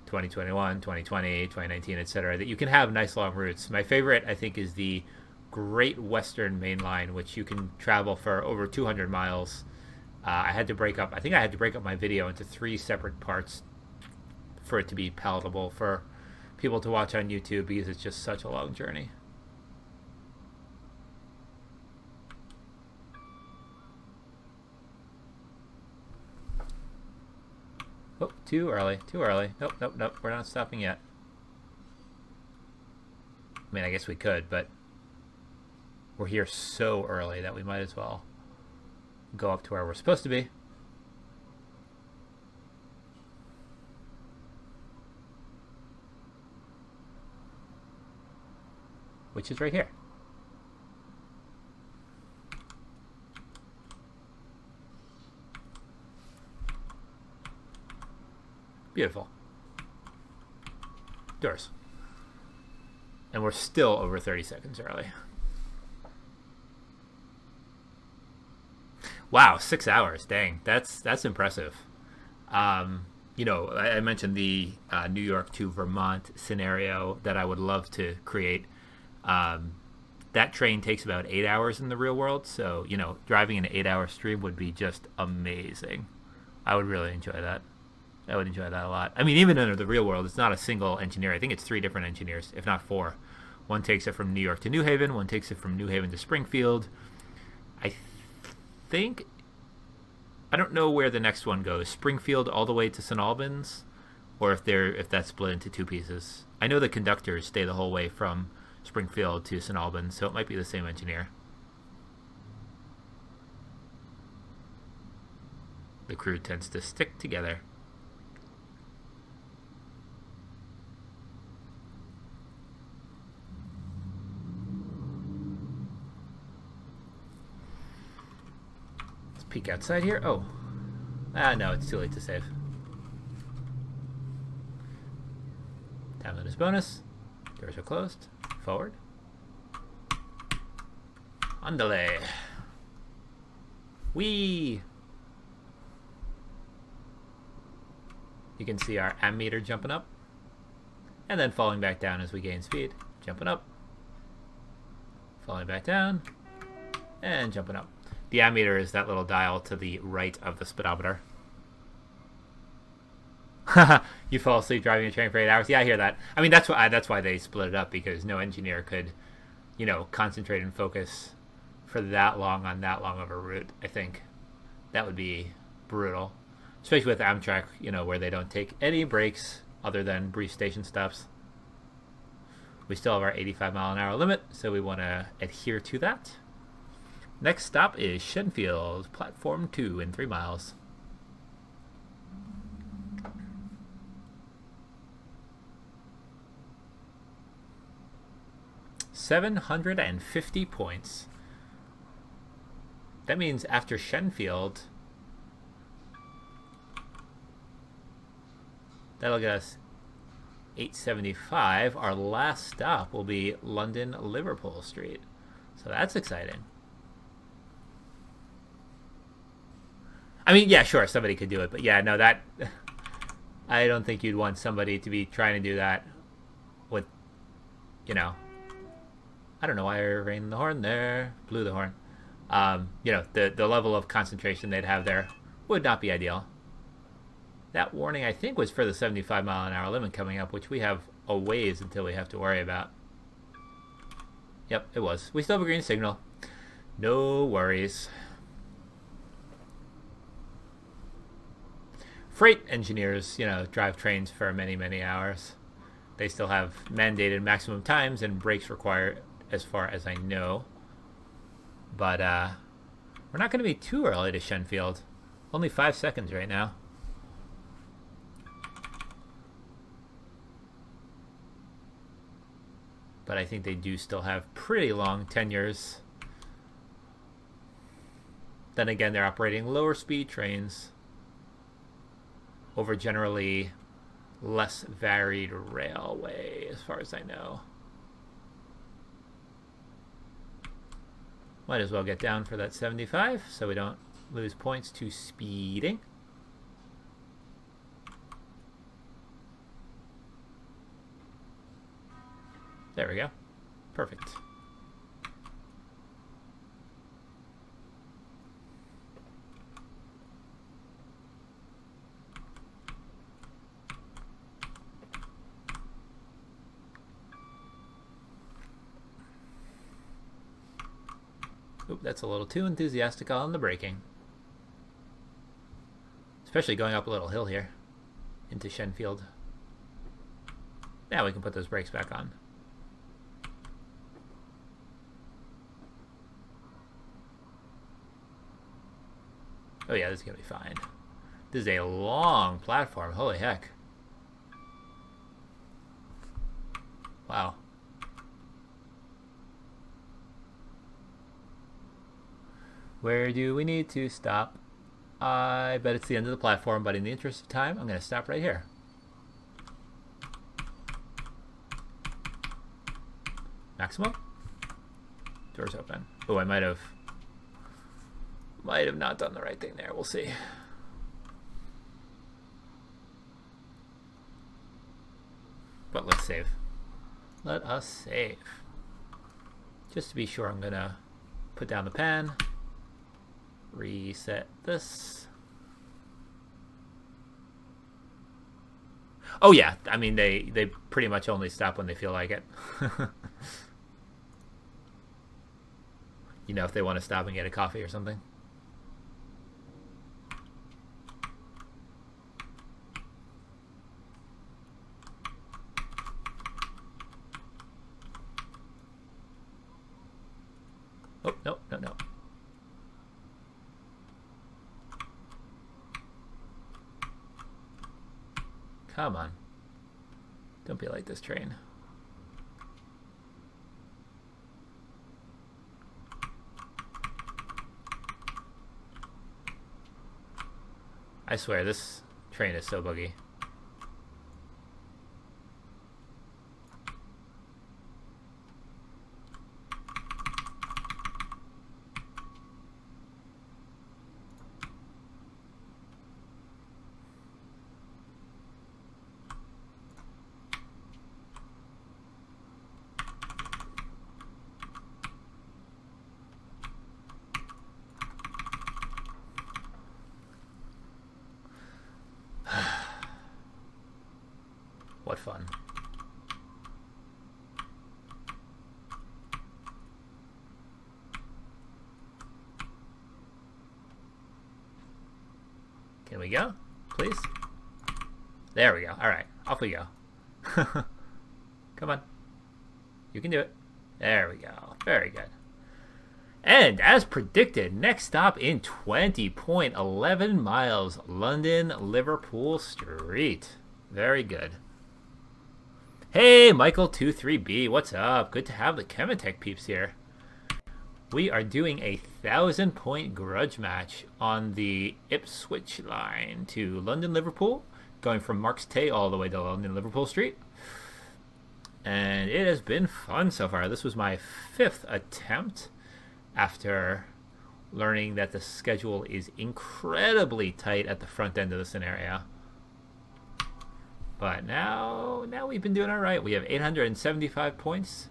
2021, 2020, 2019, etc., that you can have nice long routes. My favorite, I think, is the Great Western Main Line, which you can travel for over 200 miles. I think I had to break up my video into 3 separate parts for it to be palatable for people to watch on YouTube because it's just such a long journey. Oh, too early. Nope, we're not stopping yet. I mean, I guess we could, but we're here so early that we might as well go up to where we're supposed to be. Which is right here. Beautiful. Doors. And we're still over 30 seconds early. Wow, 6 hours. Dang, that's impressive. You know, I mentioned the New York to Vermont scenario that I would love to create. That train takes about 8 hours in the real world, so, you know, driving an 8-hour stream would be just amazing. I would really enjoy that. I would enjoy that a lot. I mean, even in the real world, it's not a single engineer. I think it's 3 different engineers, if not 4. One takes it from New York to New Haven. One takes it from New Haven to Springfield. I don't know where the next one goes. Springfield all the way to St. Albans, or if that's split into 2 pieces. I know the conductors stay the whole way from Springfield to St. Albans, so it might be the same engineer. The crew tends to stick together. Peek outside here. Oh. No, it's too late to save. Time limit is bonus. Doors are closed. Forward. Andale. Whee! You can see our ammeter jumping up and then falling back down as we gain speed. Jumping up, falling back down, and jumping up. The ammeter is that little dial to the right of the speedometer. You fall asleep driving a train for 8 hours? Yeah, I hear that. I mean, that's why they split it up, because no engineer could, you know, concentrate and focus for that long on that long of a route. I think that would be brutal, especially with Amtrak, you know, where they don't take any breaks other than brief station stops. We still have our 85-mile-an-hour limit, so we want to adhere to that. Next stop is Shenfield, platform 2 in 3 miles. $750 points. That means after Shenfield, that'll get us 875. Our last stop will be London Liverpool Street. So that's exciting. I mean, yeah, sure, somebody could do it, but yeah, no, that I don't think you'd want somebody to be trying to do that with, you know, I don't know why I rang the horn there, blew the horn. You know, the level of concentration they'd have there would not be ideal. That warning, I think, was for the 75-mile-an-hour limit coming up, which we have a ways until we have to worry about. Yep, it was. We still have a green signal. No worries. Freight engineers, you know, drive trains for many, many hours. They still have mandated maximum times and breaks required, as far as I know. But we're not going to be too early to Shenfield. Only 5 seconds right now. But I think they do still have pretty long tenures. Then again, they're operating lower speed trains over generally less varied railway, as far as I know. Might as well get down for that 75 so we don't lose points to speeding. There we go. Perfect. Oop, that's a little too enthusiastic on the braking. Especially going up a little hill here into Shenfield. Now we can put those brakes back on. Oh yeah, this is gonna be fine. This is a long platform, holy heck. Wow. Where do we need to stop? I bet it's the end of the platform, but in the interest of time, I'm gonna stop right here. Maximum? Doors open. Oh, I might have not done the right thing there. We'll see. But let's save. Let us save. Just to be sure, I'm gonna put down the pen, reset this. Oh yeah, I mean they pretty much only stop when they feel like it. You know, if they want to stop and get a coffee or something. Oh, no, no, no. Come on. Don't be like this train. I swear, this train is so buggy. fun. Can we go, please? There we go. All right, off we go. Come on. You can do it. There we go. Very good. And as predicted, next stop in 20.11 miles, London Liverpool Street. Very good. Hey, Michael23B, what's up? Good to have the Chematech peeps here. We are doing a 1,000-point grudge match on the Ipswich line to London Liverpool, going from Marks Tey all the way to London Liverpool Street. And it has been fun so far. This was my 5th attempt after learning that the schedule is incredibly tight at the front end of the scenario. But now we've been doing all right. We have 875 points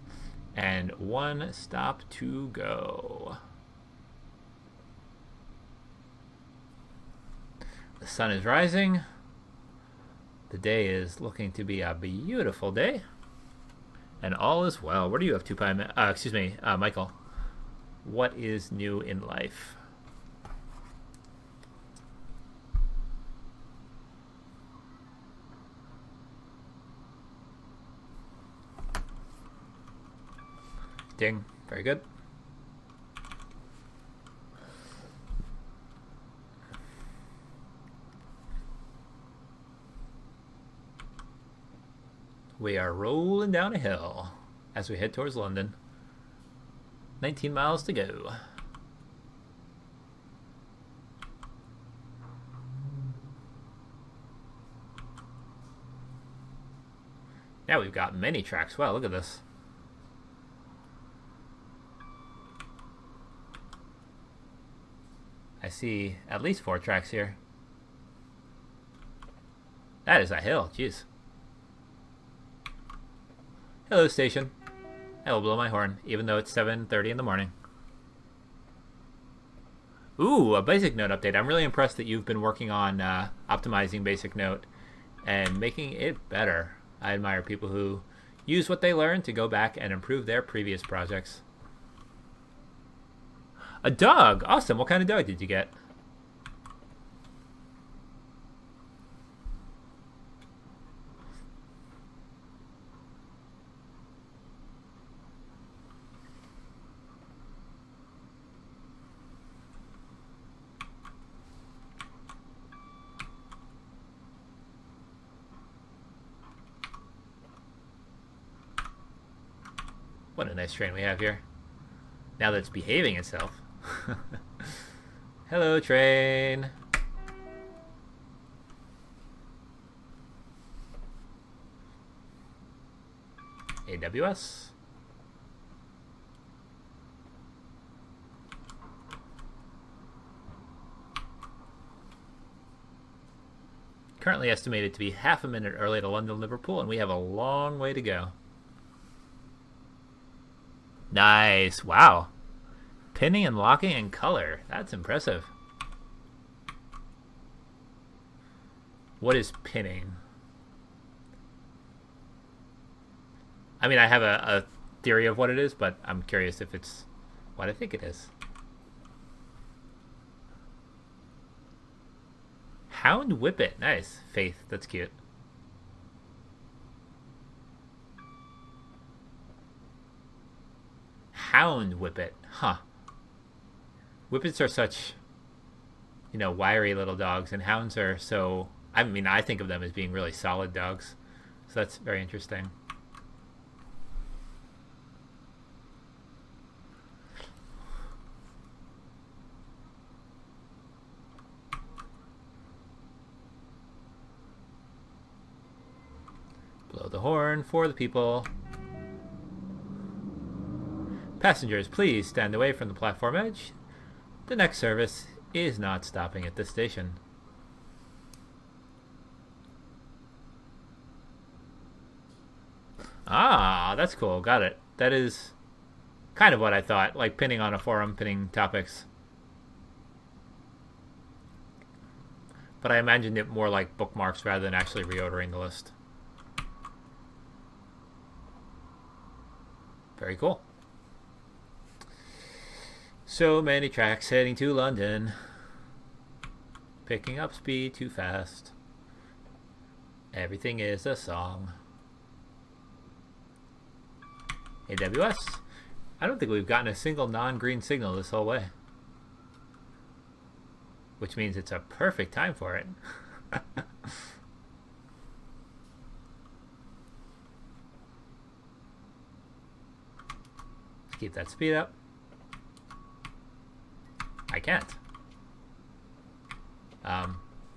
and 1 stop to go. The sun is rising. The day is looking to be a beautiful day. And all is well. What are you up to, Michael? What is new in life? Ding. Very good. We are rolling down a hill as we head towards London. 19 miles to go. Now we've got many tracks. Wow, look at this. I see at least 4 tracks here. That is a hill, jeez. Hello, station. I will blow my horn, even though it's 7:30 in the morning. Ooh, a Basic Note update. I'm really impressed that you've been working on optimizing Basic Note and making it better. I admire people who use what they learn to go back and improve their previous projects. A dog! Awesome! What kind of dog did you get? What a nice train we have here. Now that it's behaving itself. Hello, train. AWS. Currently estimated to be half a minute early to London Liverpool, and we have a long way to go. Nice. Wow. Pinning and locking in color. That's impressive. What is pinning? I mean, I have a theory of what it is, but I'm curious if it's what I think it is. Hound Whippet. Nice. Faith. That's cute. Hound Whippet. Huh. Whippets are such, you know, wiry little dogs, and hounds are so, I mean, I think of them as being really solid dogs. So that's very interesting. Blow the horn for the people. Passengers, please stand away from the platform edge. The next service is not stopping at this station. Ah, that's cool. Got it. That is kind of what I thought, like pinning on a forum, pinning topics. But I imagined it more like bookmarks rather than actually reordering the list. Very cool. So many tracks heading to London. Picking up speed too fast. Everything is a song. AWS. I don't think we've gotten a single non-green signal this whole way. Which means it's a perfect time for it. Let's keep that speed up. I can't.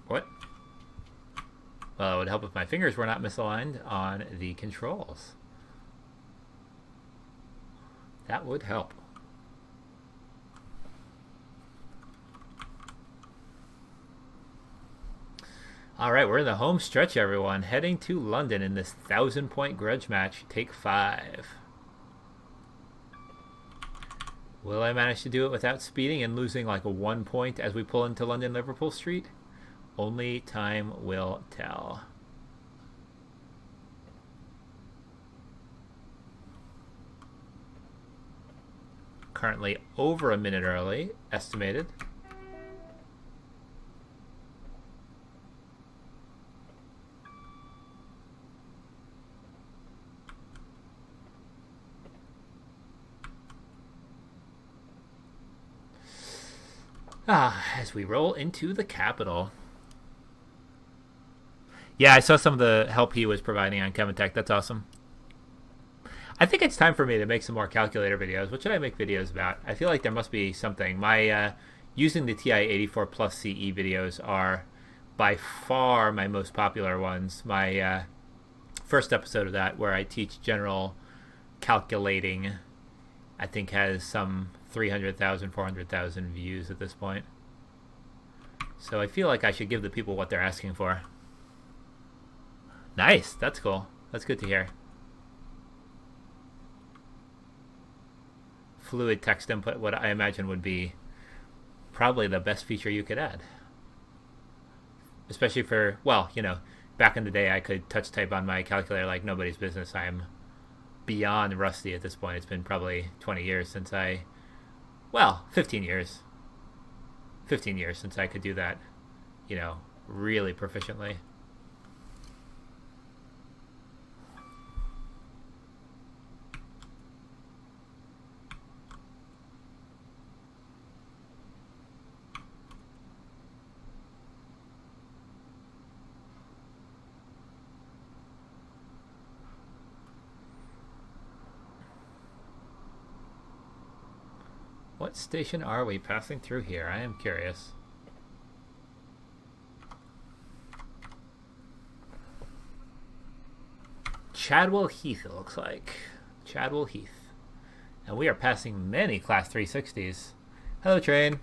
What? Well, it would help if my fingers were not misaligned on the controls. That would help. All right, we're in the home stretch, everyone. Heading to London in this 1,000-point grudge match. Take 5. Will I manage to do it without speeding and losing like a 1 point as we pull into London Liverpool Street? Only time will tell. Currently over a minute early, estimated. As we roll into the capital. Yeah, I saw some of the help he was providing on Kevin Tech. That's awesome. I think it's time for me to make some more calculator videos. What should I make videos about? I feel like there must be something. My using the TI-84 Plus CE videos are by far my most popular ones. My first episode of that, where I teach general calculating, I think has some 300,000, 400,000 views at this point. So I feel like I should give the people what they're asking for. Nice, that's cool. That's good to hear. Fluid text input, what I imagine would be probably the best feature you could add. Especially for, well, you know, back in the day I could touch type on my calculator like nobody's business. I'm beyond rusty at this point. It's been probably 20 years since I, well, 15 years. 15 years since I could do that, you know, really proficiently. What station are we passing through here? I am curious. Chadwell Heath, it looks like. Chadwell Heath. And we are passing many Class 360s. Hello, train.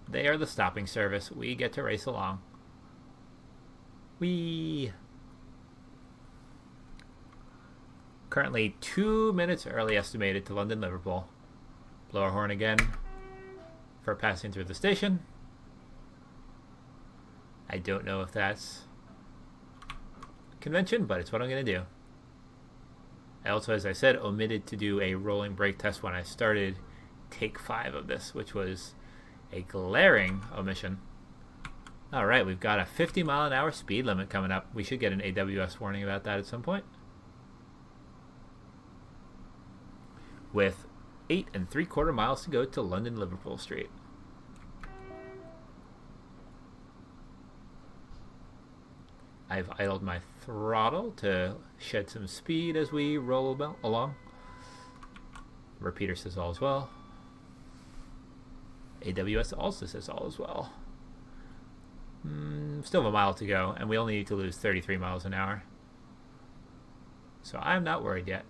They are the stopping service. We get to race along. Whee! Currently 2 minutes early estimated to London Liverpool. Blow our horn again for passing through the station. I don't know if that's convention, but it's what I'm going to do. I also, as I said, omitted to do a rolling brake test when I started take 5 of this, which was a glaring omission. All right, we've got a 50-mile-an-hour speed limit coming up. We should get an AWS warning about that at some point. With 8 3/4 miles to go to London Liverpool Street. I've idled my throttle to shed some speed as we roll along. Repeater says all is well. AWS also says all is well. Still have a mile to go, and we only need to lose 33 miles an hour. So I'm not worried yet.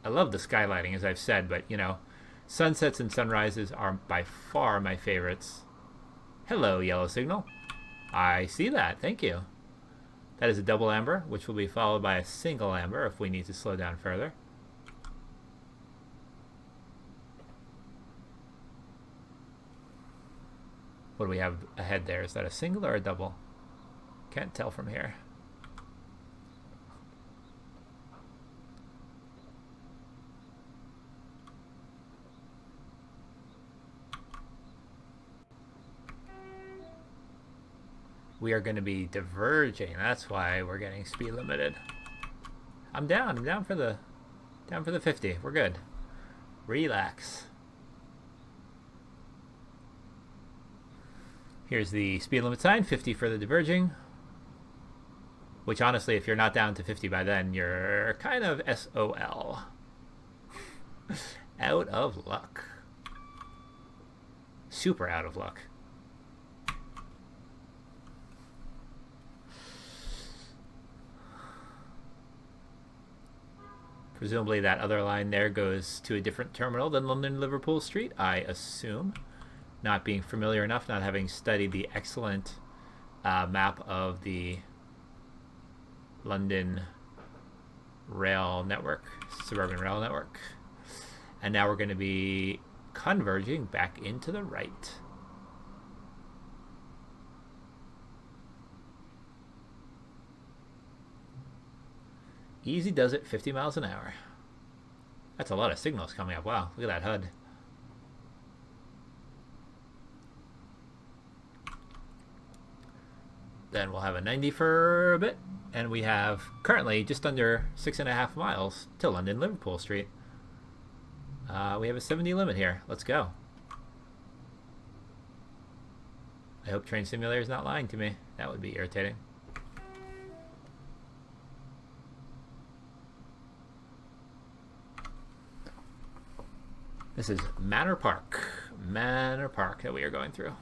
I love the skylighting, as I've said, but, you know, sunsets and sunrises are by far my favorites. Hello, yellow signal. I see that. Thank you. That is a double amber, which will be followed by a single amber if we need to slow down further. What do we have ahead there? Is that a single or a double? Can't tell from here. we are going to be diverging. That's why we're getting speed limited. I'm down for the 50. We're good. Relax. Here's the speed limit sign, 50 for the diverging. Which honestly, if you're not down to 50 by then, you're kind of SOL. Out of luck. Super out of luck. Presumably that other line there goes to a different terminal than London Liverpool Street, I assume. Not being familiar enough, not having studied the excellent map of the London rail network, suburban rail network. And now we're going to be converging back into the right. Easy does it, 50 miles an hour. That's a lot of signals coming up. Wow, look at that HUD. Then we'll have a 90 for a bit, and we have currently just under 6.5 miles to London Liverpool Street. We have a 70 limit here. Let's go. I hope Train Simulator is not lying to me. That would be irritating. This is Manor Park that we are going through.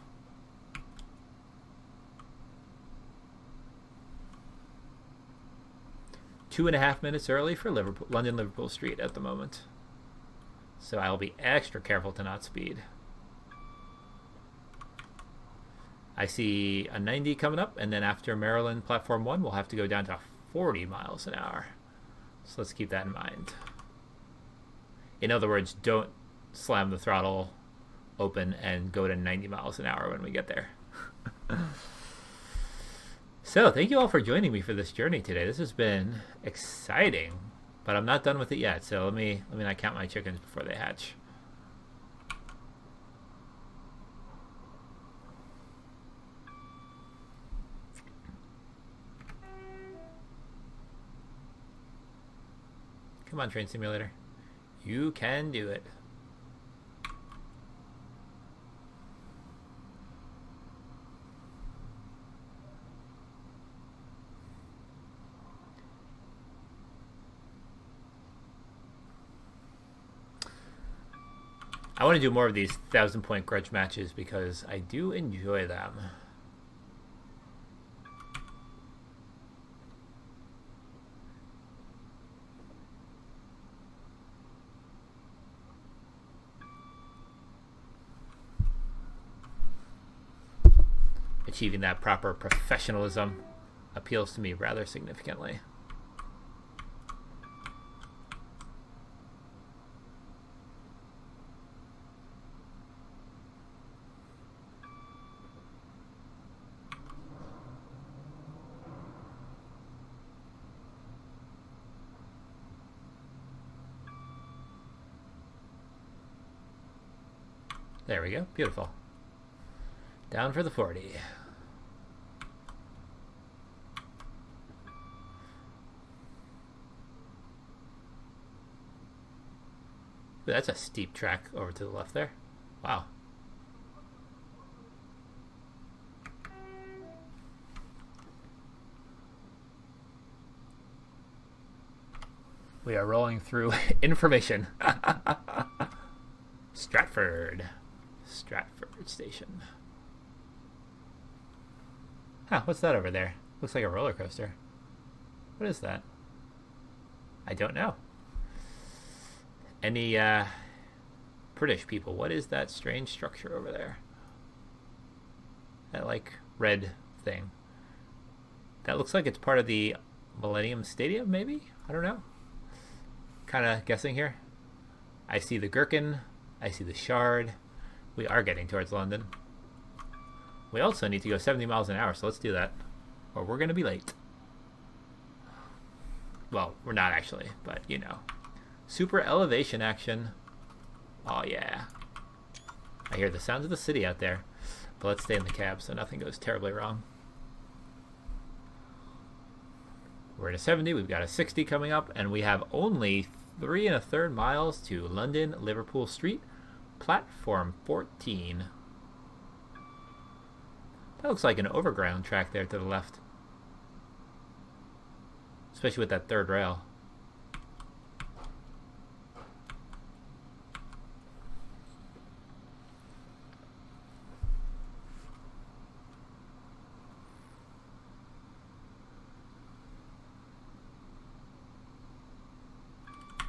Two and a half minutes early for London Liverpool Street at the moment. So I'll be extra careful to not speed. I see a 90 coming up, and then after Maryland Platform 1, we'll have to go down to 40 miles an hour. So let's keep that in mind. In other words, don't slam the throttle open and go to 90 miles an hour when we get there. So thank you all for joining me for this journey today. This has been exciting, but I'm not done with it yet. So let me not count my chickens before they hatch. Come on, Train Simulator. You can do it. I want to do more of these 1,000-point grudge matches because I do enjoy them. Achieving that proper professionalism appeals to me rather significantly. There we go. Beautiful. Down for the 40. Ooh, that's a steep track over to the left there. Wow. We are rolling through information. Stratford Station. Huh, what's that over there? Looks like a roller coaster. What is that? I don't know. Any British people, what is that strange structure over there? That like red thing. That looks like it's part of the Millennium Stadium, maybe? I don't know. Kind of guessing here. I see the Gherkin. I see the Shard. We are getting towards London. We also need to go 70 miles an hour, so let's do that. Or we're going to be late. Well, we're not actually, but you know. Super elevation action. Oh yeah. I hear the sounds of the city out there. But let's stay in the cab so nothing goes terribly wrong. We're at a 70, we've got a 60 coming up, and we have only 3 1/3 miles to London Liverpool Street, platform 14. That looks like an overground track there to the left, especially with that third rail.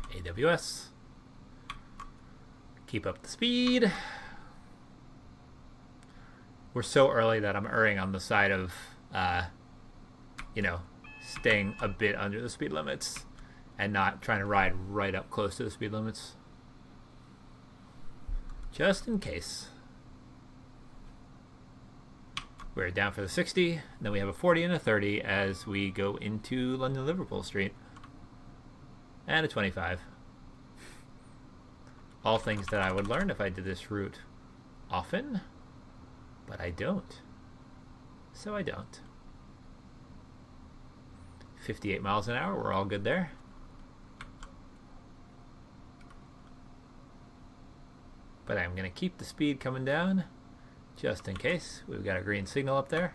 AWS. Keep up the speed. We're so early that I'm erring on the side of, staying a bit under the speed limits and not trying to ride right up close to the speed limits. Just in case. We're down for the 60. Then we have a 40 and a 30 as we go into London Liverpool Street. And a 25. All things that I would learn if I did this route often, but I don't. So I don't. 58 miles an hour, we're all good there. But I'm going to keep the speed coming down just in case. We've got a green signal up there.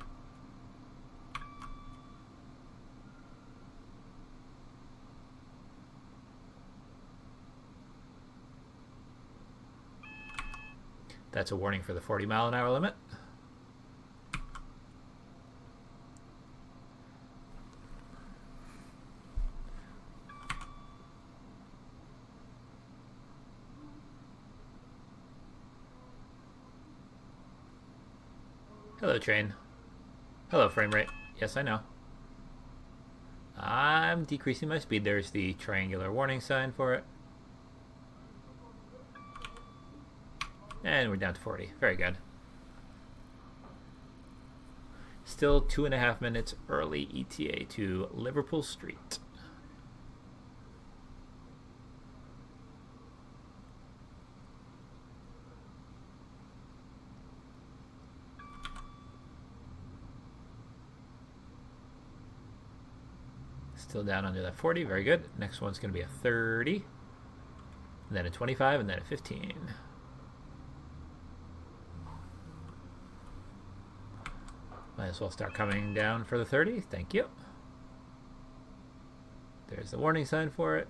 That's a warning for the 40 mile an hour limit. Hello, train. Hello, frame rate. Yes, I know. I'm decreasing my speed. There's the triangular warning sign for it. And we're down to 40. Very good. Still 2.5 minutes early ETA to Liverpool Street. Still down under that 40. Very good. Next one's going to be a 30. And then a 25 and then a 15. Might as well start coming down for the 30. Thank you. There's the warning sign for it.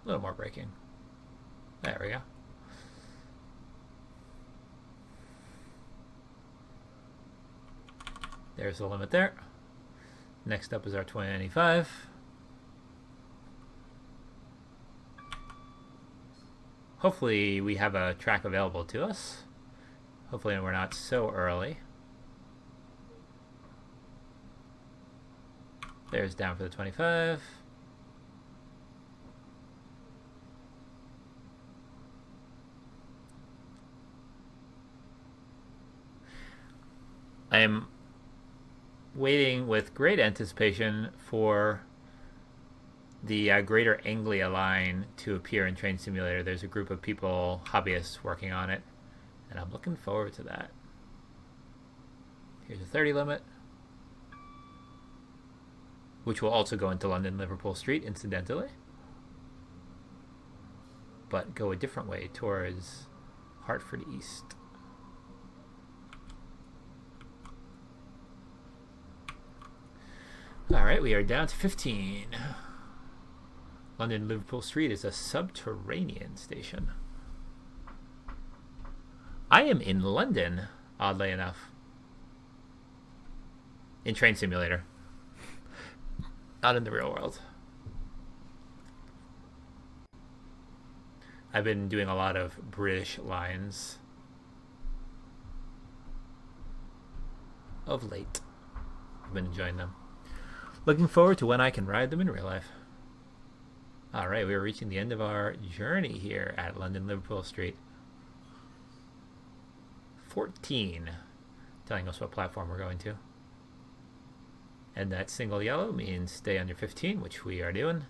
A little more braking. There we go. There's the limit there. Next up is our 25. Hopefully we have a track available to us. Hopefully we're not so early. There's down for the 25. I am waiting with great anticipation for the Greater Anglia line to appear in Train Simulator. There's a group of people, hobbyists, working on it, and I'm looking forward to that. Here's a 30 limit, which will also go into London Liverpool Street, incidentally, but go a different way towards Hertford East. Alright, we are down to 15. London Liverpool Street is a subterranean station. I am in London, oddly enough. In Train Simulator. Not in the real world. I've been doing a lot of British lines of late. I've been enjoying them. Looking forward to when I can ride them in real life. Alright, we are reaching the end of our journey here at London Liverpool Street. 14. telling us what platform we're going to. And that single yellow means stay under 15, which we are doing.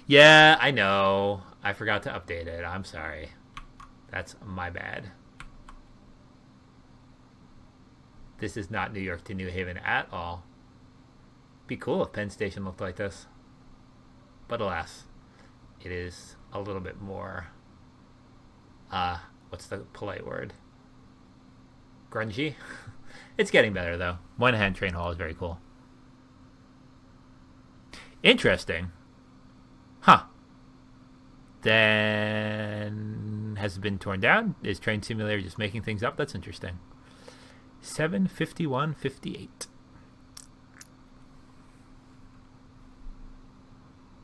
Yeah, I know. I forgot to update it. I'm sorry. That's my bad. This is not New York to New Haven at all. Be cool if Penn Station looked like this. But alas, it is a little bit more, what's the polite word? Grungy? It's getting better though. Moynihan Train Hall is very cool. Interesting. Huh. Then has it been torn down? Is Train Simulator just making things up? That's interesting. 7:51:58.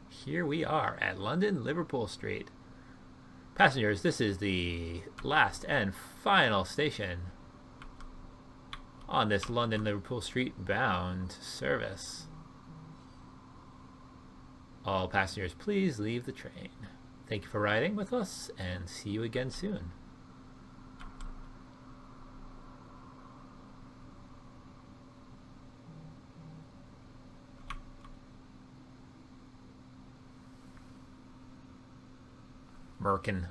Here we are at London Liverpool Street. Passengers, this is the last and final station on this London Liverpool Street bound service. All passengers, please leave the train. Thank you for riding with us and see you again soon. Merkin.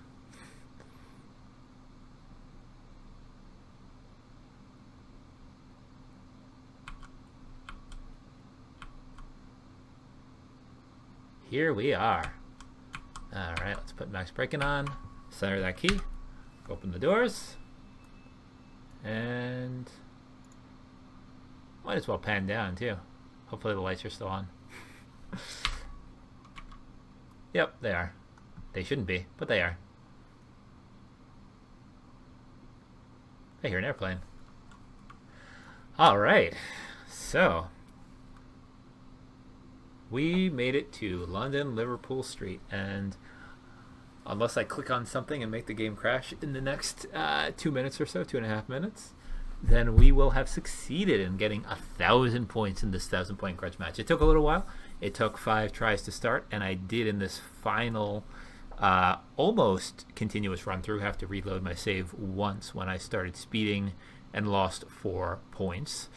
Here we are. All right, let's put max braking on. Center that key. Open the doors. And might as well pan down too. Hopefully the lights are still on. Yep, they are. They shouldn't be, but they are. I hear an airplane. All right, so we made it to London Liverpool Street, and unless I click on something and make the game crash in the next 2 minutes or so, 2.5 minutes, then we will have succeeded in getting 1,000 points in this 1,000-point grudge match. It took a little while. It took 5 tries to start, and I did in this final almost continuous run through have to reload my save once when I started speeding and lost 4 points.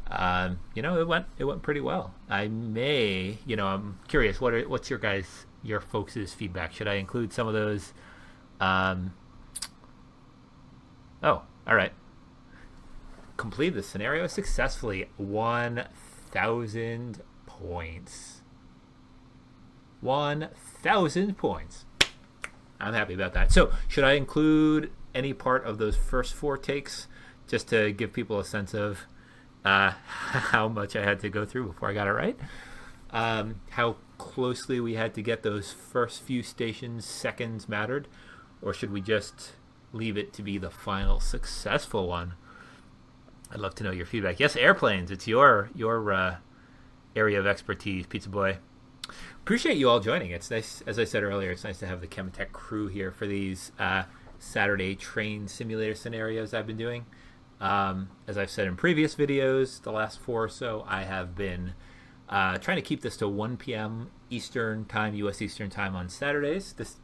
It went pretty well. I may, I'm curious, what's your folks' feedback? Should I include some of those? Oh, all right. Complete the scenario successfully. 1,000 points. 1,000 points. I'm happy about that. So, should I include any part of those first 4 takes just to give people a sense of how much I had to go through before I got it right? How closely we had to get those first few stations, seconds mattered? Or should we just leave it to be the final successful one? I'd love to know your feedback. Yes, airplanes. It's your area of expertise, Pizza Boy. Appreciate you all joining. It's nice, as I said earlier, it's nice to have the Chematech crew here for these Saturday train simulator scenarios I've been doing. As I've said in previous videos, the last 4 or so, I have been trying to keep this to 1 p.m. Eastern Time, U.S. Eastern Time on Saturdays. This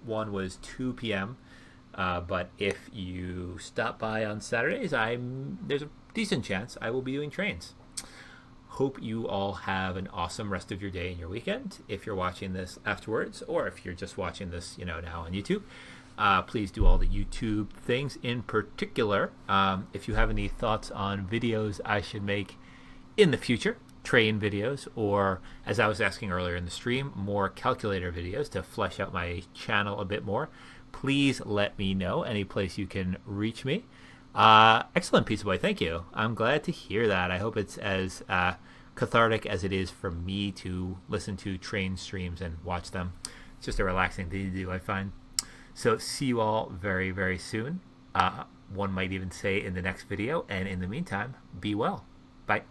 one was 2 p.m., but if you stop by on Saturdays, there's a decent chance I will be doing trains. Hope you all have an awesome rest of your day and your weekend. If you're watching this afterwards, or if you're just watching this, now on YouTube, please do all the YouTube things. In particular, if you have any thoughts on videos I should make in the future, train videos, or as I was asking earlier in the stream, more calculator videos to flesh out my channel a bit more, please let me know. Any place you can reach me. Excellent, Pizza Boy. Thank you. I'm glad to hear that. I hope it's as cathartic as it is for me to listen to train streams and watch them. It's just a relaxing thing to do, I find. So see you all very, very soon. One might even say in the next video. And in the meantime, be well. Bye.